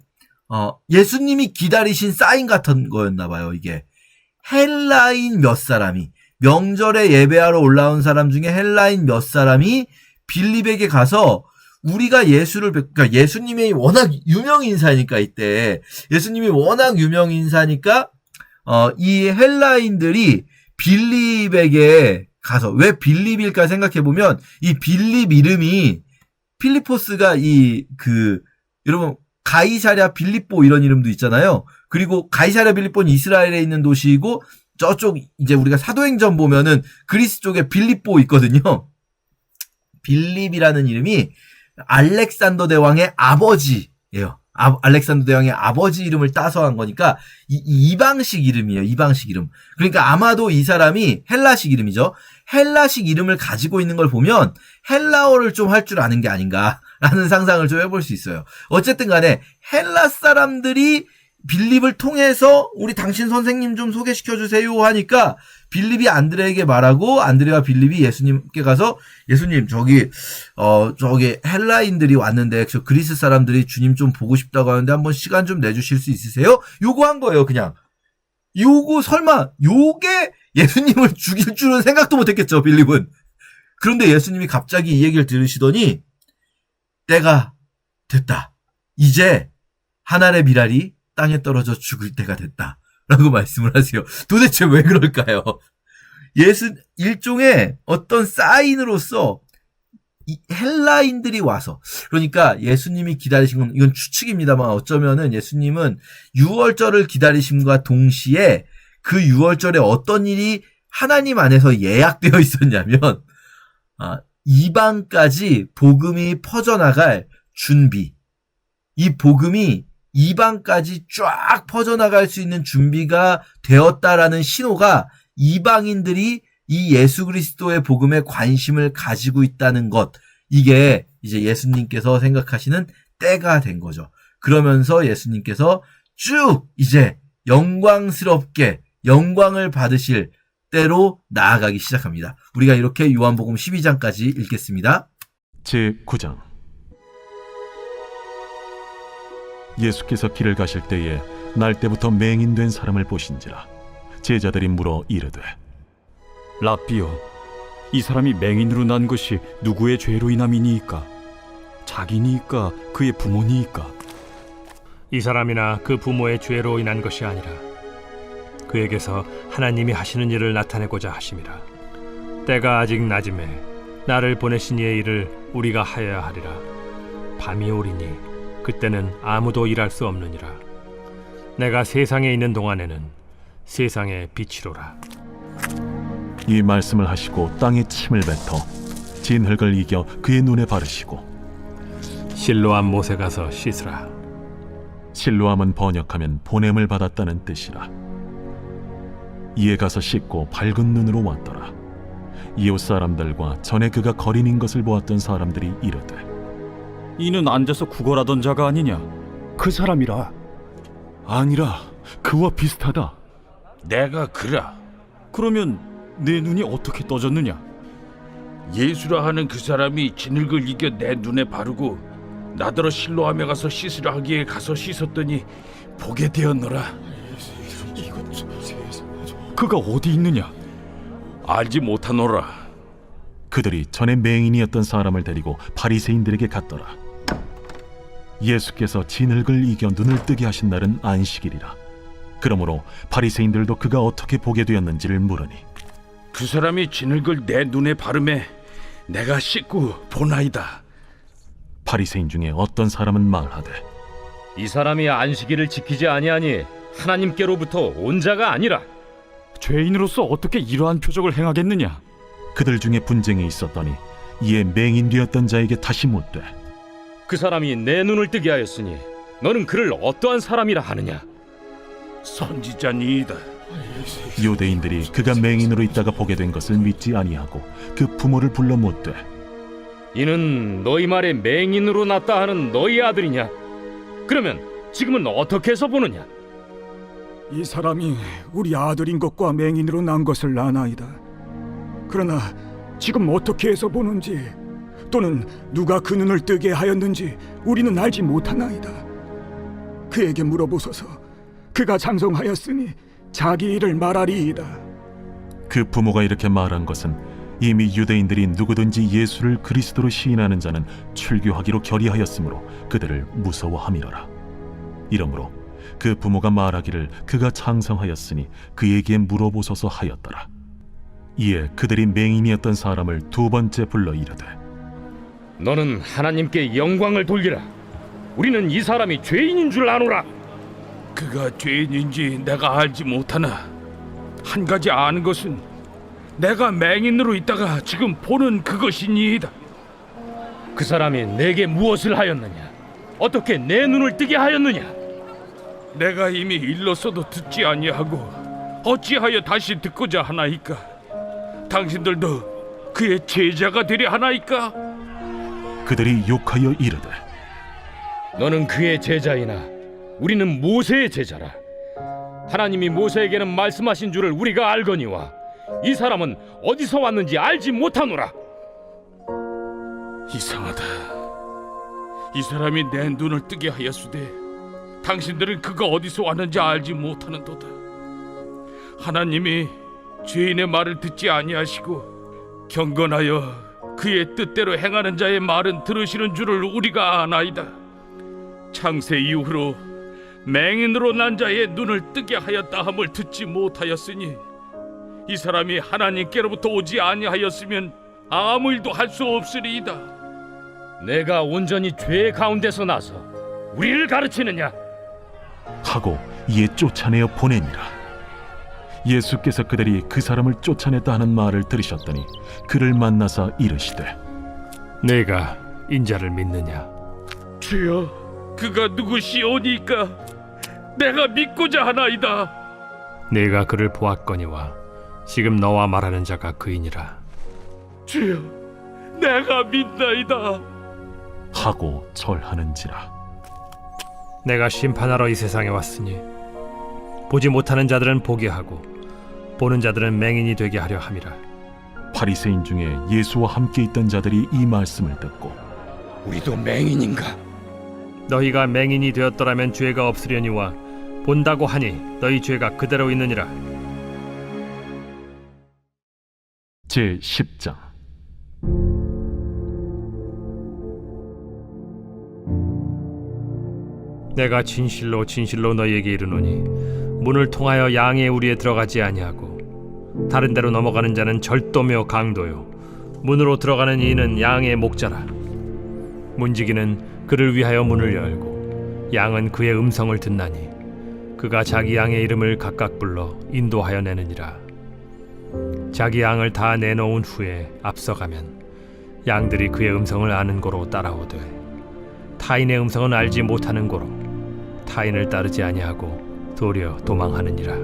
예수님이 기다리신 사인 같은 거였나 봐요. 이게. 헬라인 몇 사람이, 명절에 예배하러 올라온 사람 중에 헬라인 몇 사람이 빌립에게 가서 우리가 그러니까 예수님이 워낙 유명 인사니까 이때 예수님이 워낙 유명 인사니까 이 헬라인들이 빌립에게 가서, 왜 빌립일까 생각해 보면 이 빌립 이름이 필리포스가 여러분 가이사랴 빌립보 이런 이름도 있잖아요. 그리고 가이사랴 빌립보는 이스라엘에 있는 도시이고 저쪽 이제 우리가 사도행전 보면은 그리스 쪽에 빌립보 있거든요. 빌립이라는 이름이 알렉산더 대왕의 아버지예요. 알렉산더 대왕의 아버지 이름을 따서 한 거니까 이방식 이름이에요. 이방식 이름. 그러니까 아마도 이 사람이 헬라식 이름이죠. 헬라식 이름을 가지고 있는 걸 보면 헬라어를 좀 할 줄 아는 게 아닌가라는 상상을 좀 해볼 수 있어요. 어쨌든 간에 헬라 사람들이 빌립을 통해서 우리 당신 선생님 좀 소개시켜 주세요 하니까 빌립이 안드레에게 말하고 안드레와 빌립이 예수님께 가서 예수님 저기 헬라인들이 왔는데 저 그리스 사람들이 주님 좀 보고 싶다고 하는데 한번 시간 좀 내주실 수 있으세요? 요구한 거예요. 그냥 설마 요게 예수님을 죽일 줄은 생각도 못했겠죠. 빌립은. 그런데 예수님이 갑자기 이 얘기를 들으시더니 때가 됐다. 이제 한 알의 미랄이 땅에 떨어져 죽을 때가 됐다. 라고 말씀을 하세요. 도대체 왜 그럴까요? 일종의 어떤 사인으로서 이 헬라인들이 와서, 그러니까 예수님이 기다리신 건, 이건 추측입니다만 어쩌면은 예수님은 6월절을 기다리심과 동시에 그 6월절에 어떤 일이 하나님 안에서 예약되어 있었냐면, 이방까지 복음이 퍼져나갈 준비. 이 복음이 이방까지 쫙 퍼져나갈 수 있는 준비가 되었다라는 신호가 이방인들이 이 예수 그리스도의 복음에 관심을 가지고 있다는 것, 이게 이제 예수님께서 생각하시는 때가 된 거죠. 그러면서 예수님께서 쭉 이제 영광스럽게 영광을 받으실 때로 나아가기 시작합니다. 우리가 이렇게 요한복음 12장까지 읽겠습니다. 제9장. 예수께서 길을 가실 때에 날 때부터 맹인된 사람을 보신지라. 제자들이 물어 이르되, 라삐여, 이 사람이 맹인으로 난 것이 누구의 죄로 인함이니이까? 자기니이까 그의 부모니이까? 이 사람이나 그 부모의 죄로 인한 것이 아니라 그에게서 하나님이 하시는 일을 나타내고자 하심이라. 때가 아직 낮음에 나를 보내신 이의 일을 우리가 하여야 하리라. 밤이 오리니 그때는 아무도 일할 수 없느니라. 내가 세상에 있는 동안에는 세상의 빛이로라. 이 말씀을 하시고 땅에 침을 뱉어 진흙을 이겨 그의 눈에 바르시고, 실로암 못에 가서 씻으라. 실로암은 번역하면 보냄을 받았다는 뜻이라. 이에 가서 씻고 밝은 눈으로 왔더라. 이웃 사람들과 전에 그가 거린인 것을 보았던 사람들이 이르되, 이는 앉아서 구걸하던 자가 아니냐? 그 사람이라. 아니라 그와 비슷하다. 내가 그라. 그러면 내 눈이 어떻게 떠졌느냐? 예수라 하는 그 사람이 진흙을 이겨 내 눈에 바르고 나더러 실로암에 가서 씻으라 하기에 가서 씻었더니 보게 되었노라. 그가 어디 있느냐? 알지 못하노라. 그들이 전에 맹인이었던 사람을 데리고 바리새인들에게 갔더라. 예수께서 진흙을 이겨 눈을 뜨게 하신 날은 안식일이라. 그러므로 바리새인들도 그가 어떻게 보게 되었는지를 물으니, 그 사람이 진흙을 내 눈에 바르매 내가 씻고 보나이다. 바리새인 중에 어떤 사람은 말하되, 이 사람이 안식일을 지키지 아니하니 하나님께로부터 온 자가 아니라. 죄인으로서 어떻게 이러한 표적을 행하겠느냐? 그들 중에 분쟁이 있었더니 이에 맹인되었던 자에게 다시 묻되, 그 사람이 내 눈을 뜨게 하였으니 너는 그를 어떠한 사람이라 하느냐? 선지자니이다. 유대인들이 그가 맹인으로 있다가 보게 된 것을 믿지 아니하고 그 부모를 불러 묻되, 이는 너희 말에 맹인으로 났다 하는 너희 아들이냐? 그러면 지금은 어떻게 해서 보느냐? 이 사람이 우리 아들인 것과 맹인으로 난 것을 아나이다. 그러나 지금 어떻게 해서 보는지 또는 누가 그 눈을 뜨게 하였는지 우리는 알지 못하나이다. 그에게 물어보소서. 그가 장성하였으니 자기 일을 말하리이다. 그 부모가 이렇게 말한 것은 이미 유대인들이 누구든지 예수를 그리스도로 시인하는 자는 출교하기로 결의하였으므로 그들을 무서워함이로라. 이러므로 그 부모가 말하기를 그가 장성하였으니 그에게 물어보소서 하였더라. 이에 그들이 맹인이었던 사람을 두 번째 불러 이르되, 너는 하나님께 영광을 돌리라. 우리는 이 사람이 죄인인 줄 아노라. 그가 죄인인지 내가 알지 못하나 한 가지 아는 것은 내가 맹인으로 있다가 지금 보는 그것이니이다. 그 사람이 내게 무엇을 하였느냐? 어떻게 내 눈을 뜨게 하였느냐? 내가 이미 일렀어도 듣지 아니하고 어찌하여 다시 듣고자 하나이까? 당신들도 그의 제자가 되려 하나이까? 그들이 욕하여 이르되, 너는 그의 제자이나 우리는 모세의 제자라. 하나님이 모세에게는 말씀하신 줄을 우리가 알거니와 이 사람은 어디서 왔는지 알지 못하노라. 이상하다. 이 사람이 내 눈을 뜨게 하였으되 당신들은 그가 어디서 왔는지 알지 못하는도다. 하나님이 죄인의 말을 듣지 아니하시고 경건하여 그의 뜻대로 행하는 자의 말은 들으시는 줄을 우리가 아나이다. 창세 이후로 맹인으로 난 자의 눈을 뜨게 하였다 함을 듣지 못하였으니 이 사람이 하나님께로부터 오지 아니하였으면 아무 일도 할 수 없으리이다. 내가 온전히 죄 가운데서 나서 우리를 가르치느냐? 하고 이에 쫓아내어 보내니라. 예수께서 그들이 그 사람을 쫓아냈다 하는 말을 들으셨더니 그를 만나사 이르시되, 내가 인자를 믿느냐? 주여, 그가 누구시오니까 내가 믿고자 하나이다. 내가 그를 보았거니와 지금 너와 말하는 자가 그이니라. 주여, 내가 믿나이다. 하고 절하는지라. 내가 심판하러 이 세상에 왔으니 보지 못하는 자들은 보게 하고 보는 자들은 맹인이 되게 하려 함이라. 바리새인 중에 예수와 함께 있던 자들이 이 말씀을 듣고 우리도 맹인인가? 너희가 맹인이 되었더라면 죄가 없으려니와 본다고 하니 너희 죄가 그대로 있느니라. 제 10장. 내가 진실로 진실로 너희에게 이르노니 문을 통하여 양의 우리에 들어가지 아니하고 다른 데로 넘어가는 자는 절도며 강도요 문으로 들어가는 이는 양의 목자라. 문지기는 그를 위하여 문을 열고 양은 그의 음성을 듣나니 그가 자기 양의 이름을 각각 불러 인도하여 내느니라. 자기 양을 다 내놓은 후에 앞서가면 양들이 그의 음성을 아는 고로 따라오되 타인의 음성은 알지 못하는 고로 타인을 따르지 아니하고 도리어 도망하느니라.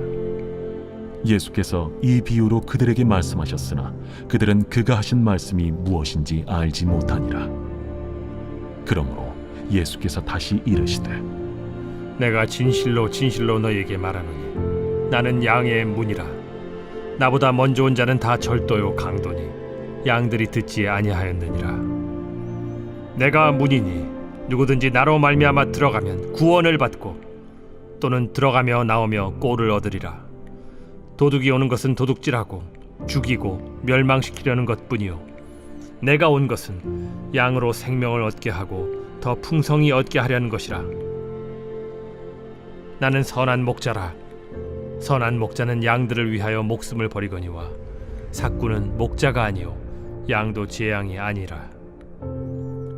예수께서 이 비유로 그들에게 말씀하셨으나 그들은 그가 하신 말씀이 무엇인지 알지 못하니라. 그러므로 예수께서 다시 이르시되 내가 진실로 진실로 너희에게 말하노니 나는 양의 문이라. 나보다 먼저 온 자는 다 절도요 강도니 양들이 듣지 아니하였느니라. 내가 문이니 누구든지 나로 말미암아 들어가면 구원을 받고 또는 들어가며 나오며 꼴을 얻으리라. 도둑이 오는 것은 도둑질하고 죽이고 멸망시키려는 것뿐이요 내가 온 것은 양으로 생명을 얻게 하고 더 풍성히 얻게 하려는 것이라. 나는 선한 목자라. 선한 목자는 양들을 위하여 목숨을 버리거니와 삭구는 목자가 아니요 양도 제 양이 아니라.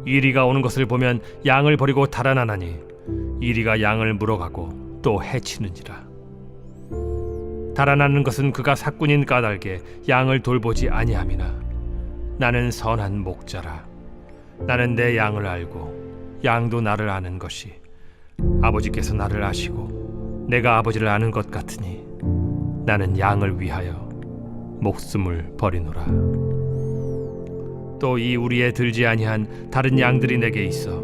이리가 오는 것을 보면 양을 버리고 달아나나니 이리가 양을 물어가고 또 해치느니라. 달아나는 것은 그가 삭군인 까닭에 양을 돌보지 아니함이나 나는 선한 목자라. 나는 내 양을 알고 양도 나를 아는 것이 아버지께서 나를 아시고 내가 아버지를 아는 것 같으니 나는 양을 위하여 목숨을 버리노라. 또 이 우리에 들지 아니한 다른 양들이 내게 있어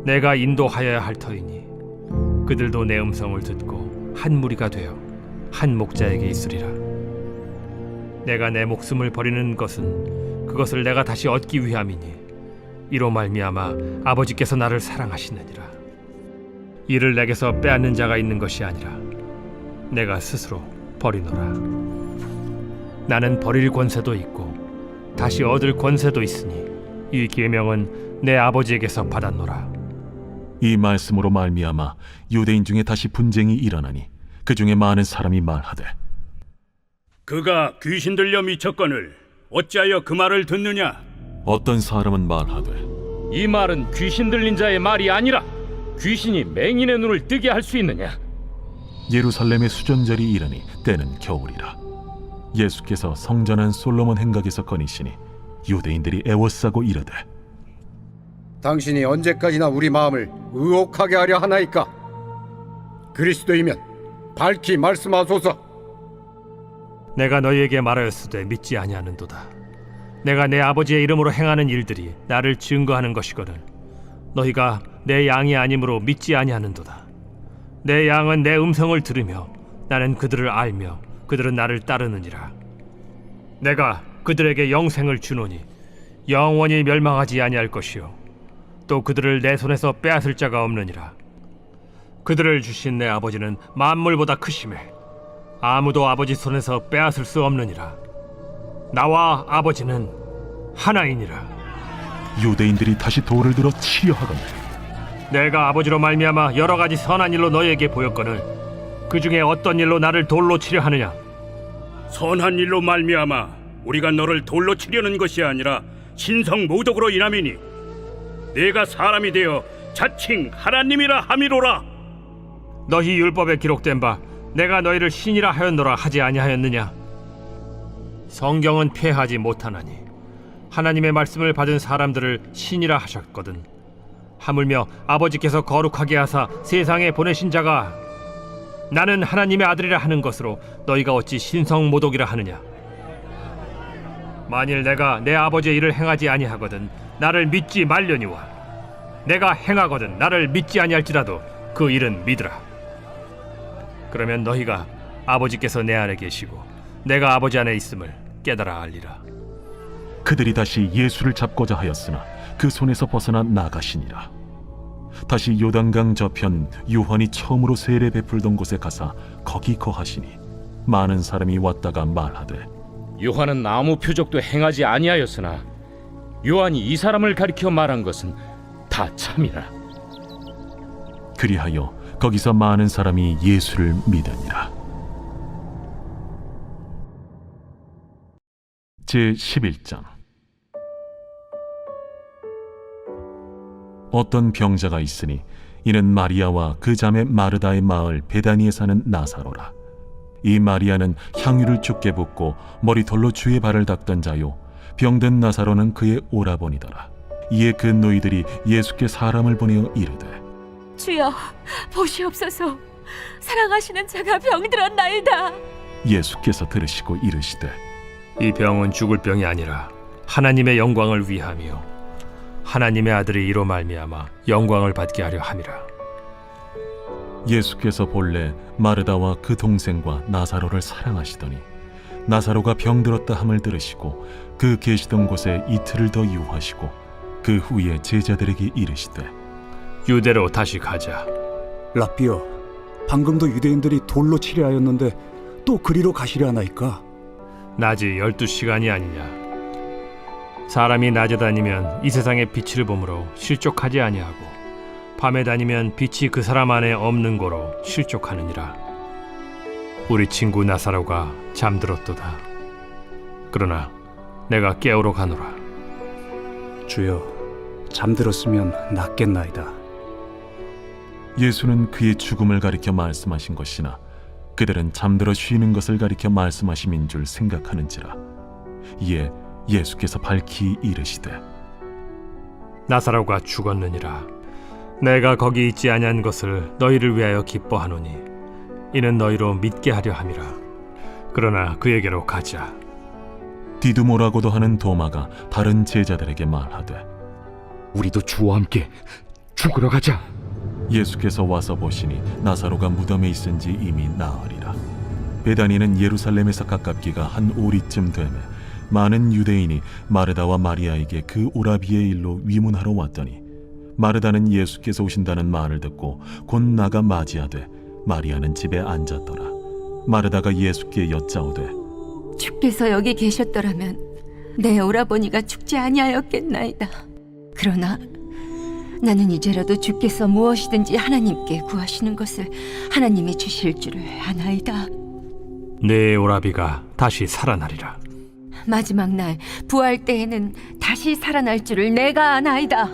내가 인도하여야 할 터이니 그들도 내 음성을 듣고 한 무리가 되어 한 목자에게 있으리라. 내가 내 목숨을 버리는 것은 그것을 내가 다시 얻기 위함이니 이로 말미암아 아버지께서 나를 사랑하시느니라. 이를 내게서 빼앗는 자가 있는 것이 아니라 내가 스스로 버리노라. 나는 버릴 권세도 있고 다시 얻을 권세도 있으니 이 계명은 내 아버지에게서 받았노라. 이 말씀으로 말미암아 유대인 중에 다시 분쟁이 일어나니 그 중에 많은 사람이 말하되 그가 귀신 들려 미쳤거늘 어찌하여 그 말을 듣느냐? 어떤 사람은 말하되 이 말은 귀신 들린 자의 말이 아니라 귀신이 맹인의 눈을 뜨게 할 수 있느냐? 예루살렘의 수전절이 이르니 때는 겨울이라. 예수께서 성전한 솔로몬 행각에서 거니시니 유대인들이 애워싸고 이르되 당신이 언제까지나 우리 마음을 의혹하게 하려 하나이까? 그리스도이면 밝히 말씀하소서. 내가 너희에게 말하였으되 믿지 아니하는도다. 내가 내 아버지의 이름으로 행하는 일들이 나를 증거하는 것이거늘 너희가 내 양이 아니므로 믿지 아니하는도다. 내 양은 내 음성을 들으며 나는 그들을 알며 그들은 나를 따르느니라. 내가 그들에게 영생을 주노니 영원히 멸망하지 아니할 것이요 또 그들을 내 손에서 빼앗을 자가 없느니라. 그들을 주신 내 아버지는 만물보다 크심에 아무도 아버지 손에서 빼앗을 수 없느니라. 나와 아버지는 하나이니라. 유대인들이 다시 돌을 들어 치려 하거늘 내가 아버지로 말미암아 여러 가지 선한 일로 너희에게 보였거늘 그 중에 어떤 일로 나를 돌로 치려 하느냐? 선한 일로 말미암아 우리가 너를 돌로 치려는 것이 아니라 신성 모독으로 인함이니 내가 사람이 되어 자칭 하나님이라 함이로라. 너희 율법에 기록된 바 내가 너희를 신이라 하였노라 하지 아니하였느냐? 성경은 폐하지 못하나니 하나님의 말씀을 받은 사람들을 신이라 하셨거든. 하물며 아버지께서 거룩하게 하사 세상에 보내신 자가 나는 하나님의 아들이라 하는 것으로 너희가 어찌 신성 모독이라 하느냐? 만일 내가 내 아버지의 일을 행하지 아니하거든 나를 믿지 말려니와 내가 행하거든 나를 믿지 아니할지라도 그 일은 믿으라. 그러면 너희가 아버지께서 내 안에 계시고 내가 아버지 안에 있음을 깨달아 알리라. 그들이 다시 예수를 잡고자 하였으나 그 손에서 벗어나 나가시니라. 다시 요단강 저편 요한이 처음으로 세례 베풀던 곳에 가사 거기 거하시니 많은 사람이 왔다가 말하되 요한은 아무 표적도 행하지 아니하였으나 요한이 이 사람을 가리켜 말한 것은 다 참이라. 그리하여 거기서 많은 사람이 예수를 믿으니라. 제11장. 어떤 병자가 있으니 이는 마리아와 그 자매 마르다의 마을 베다니에 사는 나사로라. 이 마리아는 향유를 죽게 붓고 머리털로 주의 발을 닦던 자요, 병든 나사로는 그의 오라버니더라. 이에 그 노이들이 예수께 사람을 보내어 이르되 주여 보시옵소서, 사랑하시는 자가 병들었나이다. 예수께서 들으시고 이르시되 이 병은 죽을 병이 아니라 하나님의 영광을 위함이요 하나님의 아들이 이로 말미암아 영광을 받게 하려 함이라. 예수께서 본래 마르다와 그 동생과 나사로를 사랑하시더니 나사로가 병들었다 함을 들으시고 그 계시던 곳에 이틀을 더 유하시고 그 후에 제자들에게 이르시되 유대로 다시 가자. 라삐여, 방금도 유대인들이 돌로 치려 하였는데 또 그리로 가시려 하나이까? 낮이 12시간이 아니냐. 사람이 낮에 다니면 이 세상의 빛을 보므로 실족하지 아니하고 밤에 다니면 빛이 그 사람 안에 없는 고로 실족하느니라. 우리 친구 나사로가 잠들었도다. 그러나 내가 깨우러 가노라. 주여, 잠들었으면 낫겠나이다. 예수는 그의 죽음을 가리켜 말씀하신 것이나 그들은 잠들어 쉬는 것을 가리켜 말씀하심인 줄 생각하는지라. 이에 예수께서 밝히 이르시되 나사로가 죽었느니라. 내가 거기 있지 아니한 것을 너희를 위하여 기뻐하노니 이는 너희로 믿게 하려 함이라. 그러나 그에게로 가자. 디두모라고도 하는 도마가 다른 제자들에게 말하되 우리도 주와 함께 죽으러 가자. 예수께서 와서 보시니 나사로가 무덤에 있은지 이미 나으리라. 베다니는 예루살렘에서 가깝기가 한 오리쯤 되매 많은 유대인이 마르다와 마리아에게 그 오라비의 일로 위문하러 왔더니 마르다는 예수께서 오신다는 말을 듣고 곧 나가 맞이하되 마리아는 집에 앉았더라. 마르다가 예수께 여짜오되 주께서 여기 계셨더라면 내 오라버니가 죽지 아니하였겠나이다. 그러나 나는 이제라도 주께서 무엇이든지 하나님께 구하시는 것을 하나님이 주실 줄을 아나이다. 내 오라비가 다시 살아나리라. 마지막 날 부활 때에는 다시 살아날 줄을 내가 아나이다.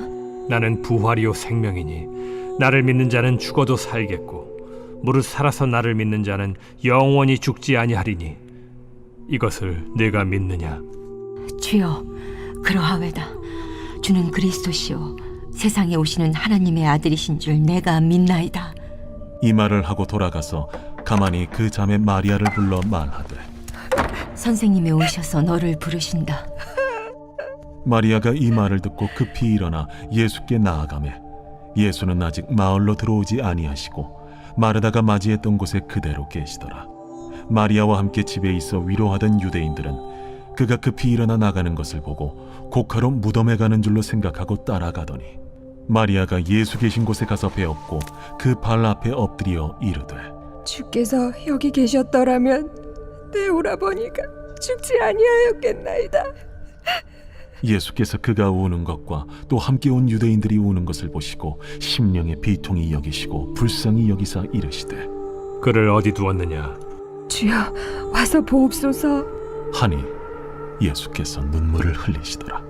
나는 부활이요 생명이니 나를 믿는 자는 죽어도 살겠고 무릇 살아서 나를 믿는 자는 영원히 죽지 아니하리니 이것을 네가 믿느냐? 주여, 그러하외다. 주는 그리스도시요 세상에 오시는 하나님의 아들이신 줄 내가 믿나이다. 이 말을 하고 돌아가서 가만히 그 자매 마리아를 불러 말하되 선생님이 오셔서 너를 부르신다. 마리아가 이 말을 듣고 급히 일어나 예수께 나아가매 예수는 아직 마을로 들어오지 아니하시고 마르다가 맞이했던 곳에 그대로 계시더라. 마리아와 함께 집에 있어 위로하던 유대인들은 그가 급히 일어나 나가는 것을 보고 곡하러 무덤에 가는 줄로 생각하고 따라가더니 마리아가 예수 계신 곳에 가서 배웠고 그 발 앞에 엎드려 이르되 주께서 여기 계셨더라면 내 오라버니가 죽지 아니하였겠나이다. 예수께서 그가 우는 것과 또 함께 온 유대인들이 우는 것을 보시고 심령의 비통이 여기시고 불쌍히 여기사 이르시되 그를 어디 두었느냐? 주여, 와서 보옵소서. 하니 예수께서 눈물을 흘리시더라.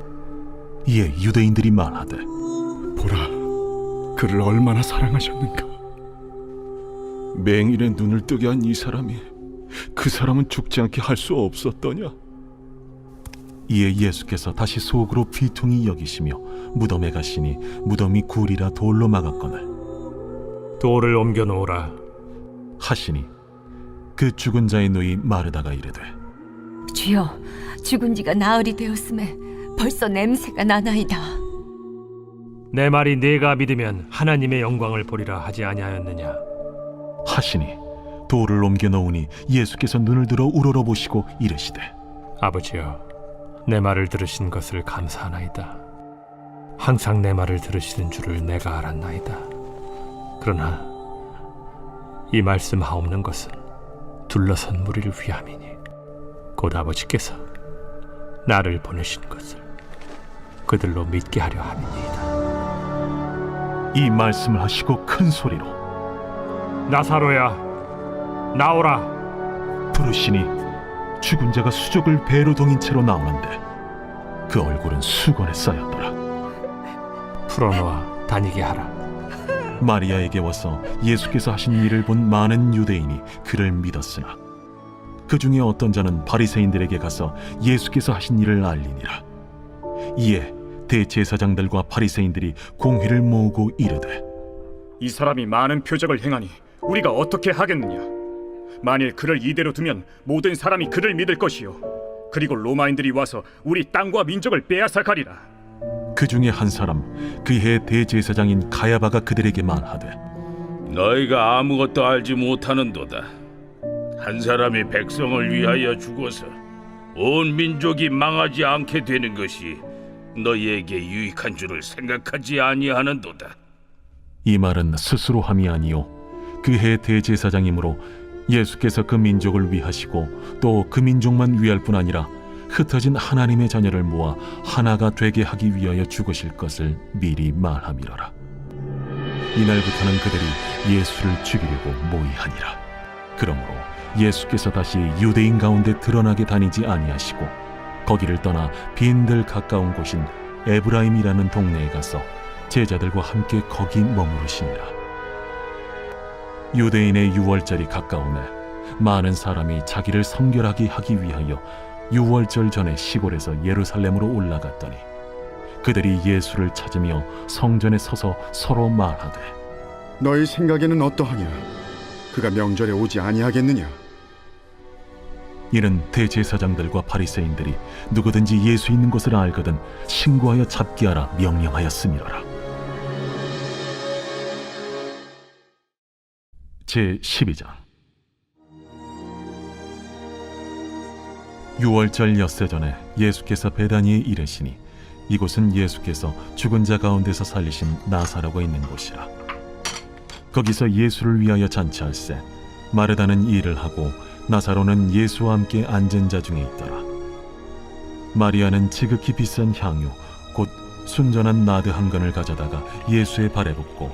이에 유대인들이 말하되 보라, 그를 얼마나 사랑하셨는가. 맹인의 눈을 뜨게 한 이 사람이 그 사람은 죽지 않게 할 수 없었더냐? 이에 예수께서 다시 속으로 비통히 여기시며 무덤에 가시니 무덤이 굴이라 돌로 막았거늘 돌을 옮겨 놓으라 하시니 그 죽은 자의 누이 마르다가 이르되 주여, 죽은 지가 나흘이 되었음에 벌써 냄새가 나나이다. 내 말이 네가 믿으면 하나님의 영광을 보리라 하지 아니하였느냐? 하시니 돌을 옮겨 놓으니 예수께서 눈을 들어 우러러보시고 이르시되 아버지여, 내 말을 들으신 것을 감사하나이다. 항상 내 말을 들으시는 줄을 내가 알았나이다. 그러나 이 말씀하옵는 것은 둘러선 무리를 위함이니 곧 아버지께서 나를 보내신 것을 그들로 믿게 하려 함이니이다. 이 말씀을 하시고 큰 소리로 나사로야, 나오라. 부르시니 죽은 자가 수족을 배로 동인 채로 나오는데 그 얼굴은 수건에 쌓였더라. 풀어놓아 다니게 하라. 마리아에게 와서 예수께서 하신 일을 본 많은 유대인이 그를 믿었으나 그 중에 어떤 자는 바리새인들에게 가서 예수께서 하신 일을 알리니라. 이에 대제사장들과 바리새인들이 공회를 모으고 이르되 이 사람이 많은 표적을 행하니 우리가 어떻게 하겠느냐? 만일 그를 이대로 두면 모든 사람이 그를 믿을 것이요, 그리고 로마인들이 와서 우리 땅과 민족을 빼앗아 가리라. 그 중에 한 사람 그 해 대제사장인 가야바가 그들에게 말하되 너희가 아무것도 알지 못하는도다. 한 사람이 백성을 위하여 죽어서 온 민족이 망하지 않게 되는 것이 너희에게 유익한 줄을 생각하지 아니하는도다. 이 말은 스스로 함이 아니요 그 해 대제사장이므로 예수께서 그 민족을 위하시고 또 그 민족만 위할 뿐 아니라 흩어진 하나님의 자녀를 모아 하나가 되게 하기 위하여 죽으실 것을 미리 말함이로라. 이날부터는 그들이 예수를 죽이려고 모의하니라. 그러므로 예수께서 다시 유대인 가운데 드러나게 다니지 아니하시고 거기를 떠나 빈들 가까운 곳인 에브라임이라는 동네에 가서 제자들과 함께 거기 머무르시니라. 유대인의 유월절이 가까우매 많은 사람이 자기를 성결하게 하기 위하여 유월절 전에 시골에서 예루살렘으로 올라갔더니 그들이 예수를 찾으며 성전에 서서 서로 말하되 너희 생각에는 어떠하냐? 그가 명절에 오지 아니하겠느냐? 이는 대제사장들과 바리새인들이 누구든지 예수 있는 곳을 알거든 신고하여 잡게 하라 명령하였음이로라. 제12장 유월절 엿새 전에 예수께서 베다니에 이르시니 이곳은 예수께서 죽은 자 가운데서 살리신 나사로가 있는 곳이라. 거기서 예수를 위하여 잔치할세 마르다는 일을 하고 나사로는 예수와 함께 앉은 자 중에 있더라. 마리아는 지극히 비싼 향유 곧 순전한 나드 한 건을 가져다가 예수의 발에 붓고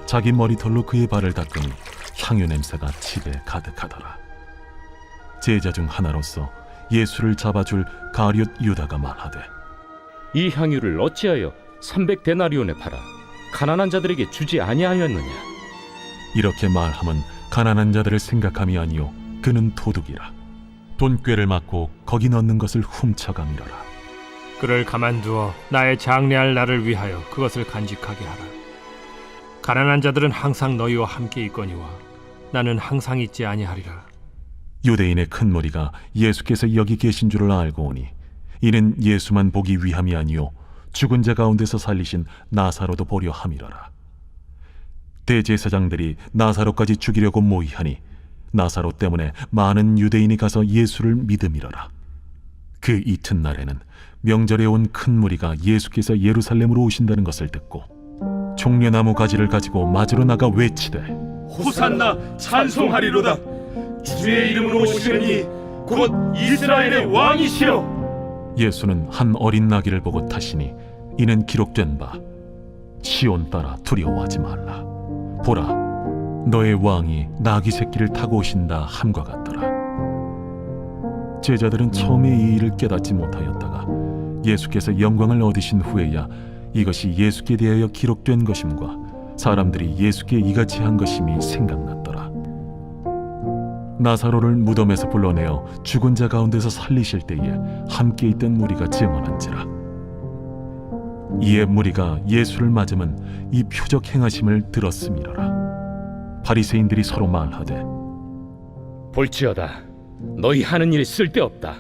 자기 머리털로 그의 발을 닦으니 향유 냄새가 집에 가득하더라. 제자 중 하나로서 예수를 잡아줄 가룟 유다가 말하되 이 향유를 어찌하여 300데나리온에 팔아 가난한 자들에게 주지 아니하였느냐? 이렇게 말함은 가난한 자들을 생각함이 아니요 그는 도둑이라. 돈꾀를 맞고 거기 넣는 것을 훔쳐가미러라. 그를 가만두어 나의 장래할 날을 위하여 그것을 간직하게 하라. 가난한 자들은 항상 너희와 함께 있거니와 나는 항상 있지 아니하리라. 유대인의 큰 무리가 예수께서 여기 계신 줄을 알고 오니 이는 예수만 보기 위함이 아니요 죽은 자 가운데서 살리신 나사로도 보려 함이로라. 대제사장들이 나사로까지 죽이려고 모의하니 나사로 때문에 많은 유대인이 가서 예수를 믿음이로라. 그 이튿날에는 명절에 온 큰 무리가 예수께서 예루살렘으로 오신다는 것을 듣고 종려나무 가지를 가지고 맞으러 나가 외치되 호산나 찬송하리로다. 주의 이름으로 오시느니 곧 이스라엘의 왕이시여. 예수는 한 어린 나귀를 보고 타시니 이는 기록된 바 시온 딸아 두려워하지 말라. 보라 너의 왕이 나귀 새끼를 타고 오신다 함과 같더라. 제자들은 처음에 이 일을 깨닫지 못하였다가 예수께서 영광을 얻으신 후에야 이것이 예수께 대하여 기록된 것임과 사람들이 예수께 이같이 한 것임이 생각났더라. 나사로를 무덤에서 불러내어 죽은 자 가운데서 살리실 때에 함께 있던 무리가 증언한지라. 이에 무리가 예수를 맞으면 이 표적 행하심을 들었음이로라. 바리새인들이 서로 말하되 볼지어다 너희 하는 일이 쓸데없다.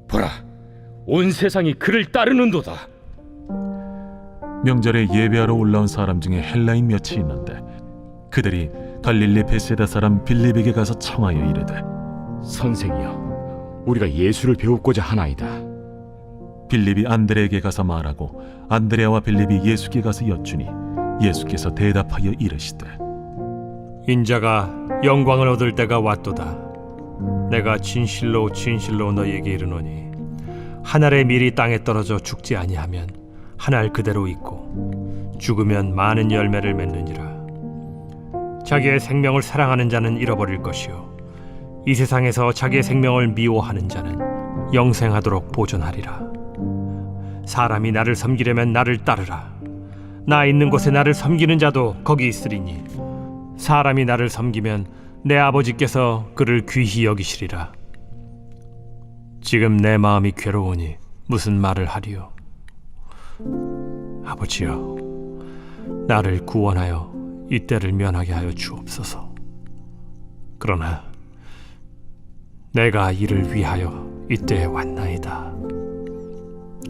보라, 온 세상이 그를 따르는도다. 명절에 예배하러 올라온 사람 중에 헬라인 몇이 있는데 그들이 갈릴리 베세다 사람 빌립에게 가서 청하여 이르되, 선생이여, 우리가 예수를 배우고자 하나이다. 빌립이 안드레에게 가서 말하고 안드레와 빌립이 예수께 가서 여쭈니 예수께서 대답하여 이르시되, 인자가 영광을 얻을 때가 왔도다. 내가 진실로 진실로 너희에게 이르노니 한 알의 밀이 땅에 떨어져 죽지 아니하면 한 알 그대로 있고 죽으면 많은 열매를 맺느니라. 자기의 생명을 사랑하는 자는 잃어버릴 것이요 이 세상에서 자기의 생명을 미워하는 자는 영생하도록 보존하리라. 사람이 나를 섬기려면 나를 따르라. 나 있는 곳에 나를 섬기는 자도 거기 있으리니 사람이 나를 섬기면 내 아버지께서 그를 귀히 여기시리라. 지금 내 마음이 괴로우니 무슨 말을 하리요? 아버지여, 나를 구원하여 이 때를 면하게 하여 주옵소서. 그러나 내가 이를 위하여 이때에 왔나이다.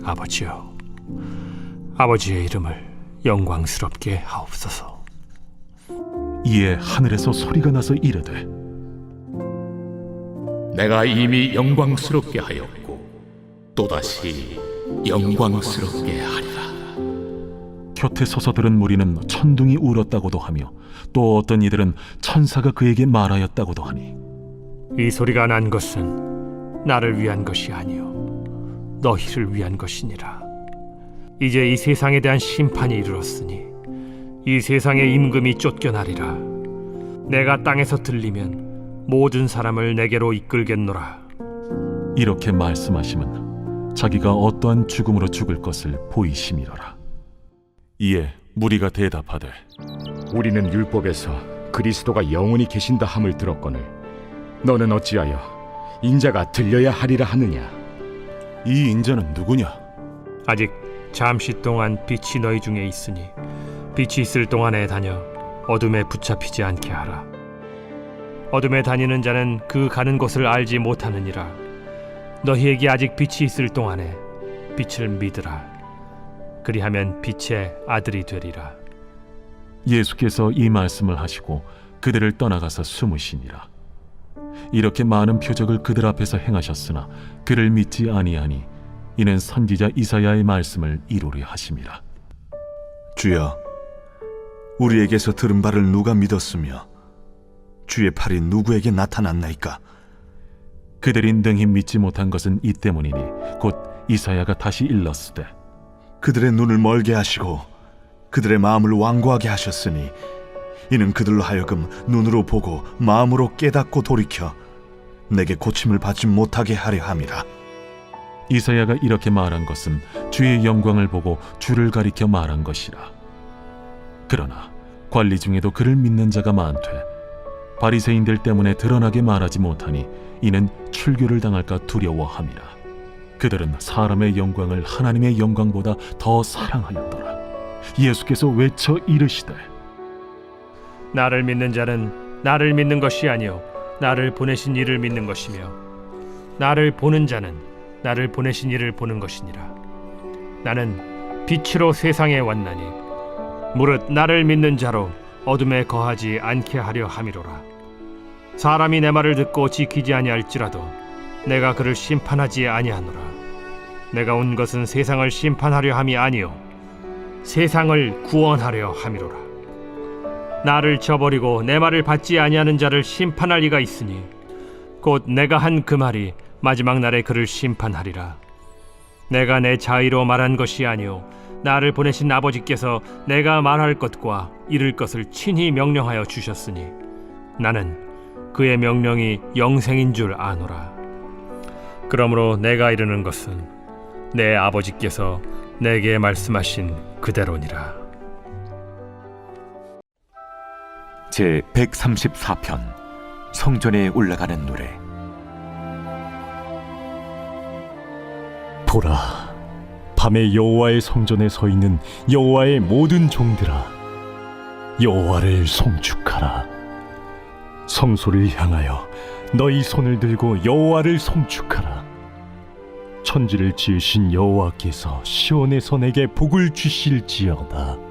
아버지여, 아버지의 이름을 영광스럽게 하옵소서. 이에 하늘에서 소리가 나서 이르되, 내가 이미 영광스럽게 하였고 또다시 영광스럽게 하리라. 곁에 서서 들은 무리는 천둥이 울었다고도 하며 또 어떤 이들은 천사가 그에게 말하였다고도 하니, 이 소리가 난 것은 나를 위한 것이 아니요 너희를 위한 것이니라. 이제 이 세상에 대한 심판이 이르렀으니 이 세상의 임금이 쫓겨나리라. 내가 땅에서 들리면 모든 사람을 내게로 이끌겠노라. 이렇게 말씀하심은 자기가 어떠한 죽음으로 죽을 것을 보이심이로라. 이에 무리가 대답하되, 우리는 율법에서 그리스도가 영원히 계신다 함을 들었거늘 너는 어찌하여 인자가 들려야 하리라 하느냐? 이 인자는 누구냐? 아직 잠시 동안 빛이 너희 중에 있으니 빛이 있을 동안에 다녀 어둠에 붙잡히지 않게 하라. 어둠에 다니는 자는 그 가는 곳을 알지 못하느니라. 너희에게 아직 빛이 있을 동안에 빛을 믿으라. 그리하면 빛의 아들이 되리라. 예수께서 이 말씀을 하시고 그들을 떠나가서 숨으시니라. 이렇게 많은 표적을 그들 앞에서 행하셨으나 그를 믿지 아니하니 이는 선지자 이사야의 말씀을 이루려 하심이라. 주여, 우리에게서 들은 바를 누가 믿었으며 주의 팔이 누구에게 나타났나이까? 그들이 능히 믿지 못한 것은 이 때문이니 곧 이사야가 다시 일렀으되, 그들의 눈을 멀게 하시고 그들의 마음을 완고하게 하셨으니 이는 그들로 하여금 눈으로 보고 마음으로 깨닫고 돌이켜 내게 고침을 받지 못하게 하려 함이라. 이사야가 이렇게 말한 것은 주의 영광을 보고 주를 가리켜 말한 것이라. 그러나 관리 중에도 그를 믿는 자가 많되 바리새인들 때문에 드러나게 말하지 못하니 이는 출교를 당할까 두려워함이라. 그들은 사람의 영광을 하나님의 영광보다 더 사랑하였더라. 예수께서 외쳐 이르시되, 나를 믿는 자는 나를 믿는 것이 아니요 나를 보내신 이를 믿는 것이며 나를 보는 자는 나를 보내신 이를 보는 것이니라. 나는 빛으로 세상에 왔나니 무릇 나를 믿는 자로 어둠에 거하지 않게 하려 함이로라. 사람이 내 말을 듣고 지키지 아니할지라도 내가 그를 심판하지 아니하노라. 내가 온 것은 세상을 심판하려 함이 아니요 세상을 구원하려 함이로라. 나를 저버리고 내 말을 받지 아니하는 자를 심판할 이가 있으니 곧 내가 한 그 말이 마지막 날에 그를 심판하리라. 내가 내 자의로 말한 것이 아니요 나를 보내신 아버지께서 내가 말할 것과 이룰 것을 친히 명령하여 주셨으니 나는 그의 명령이 영생인 줄 아노라. 그러므로 내가 이르는 것은 내 아버지께서 내게 말씀하신 그대로니라. 제 134편 성전에 올라가는 노래. 보라, 밤에 여호와의 성전에 서 있는 여호와의 모든 종들아, 여호와를 송축하라. 성소를 향하여 너희 손을 들고 여호와를 송축하라. 천지를 지으신 여호와께서 시온에서 내게 복을 주실지어다.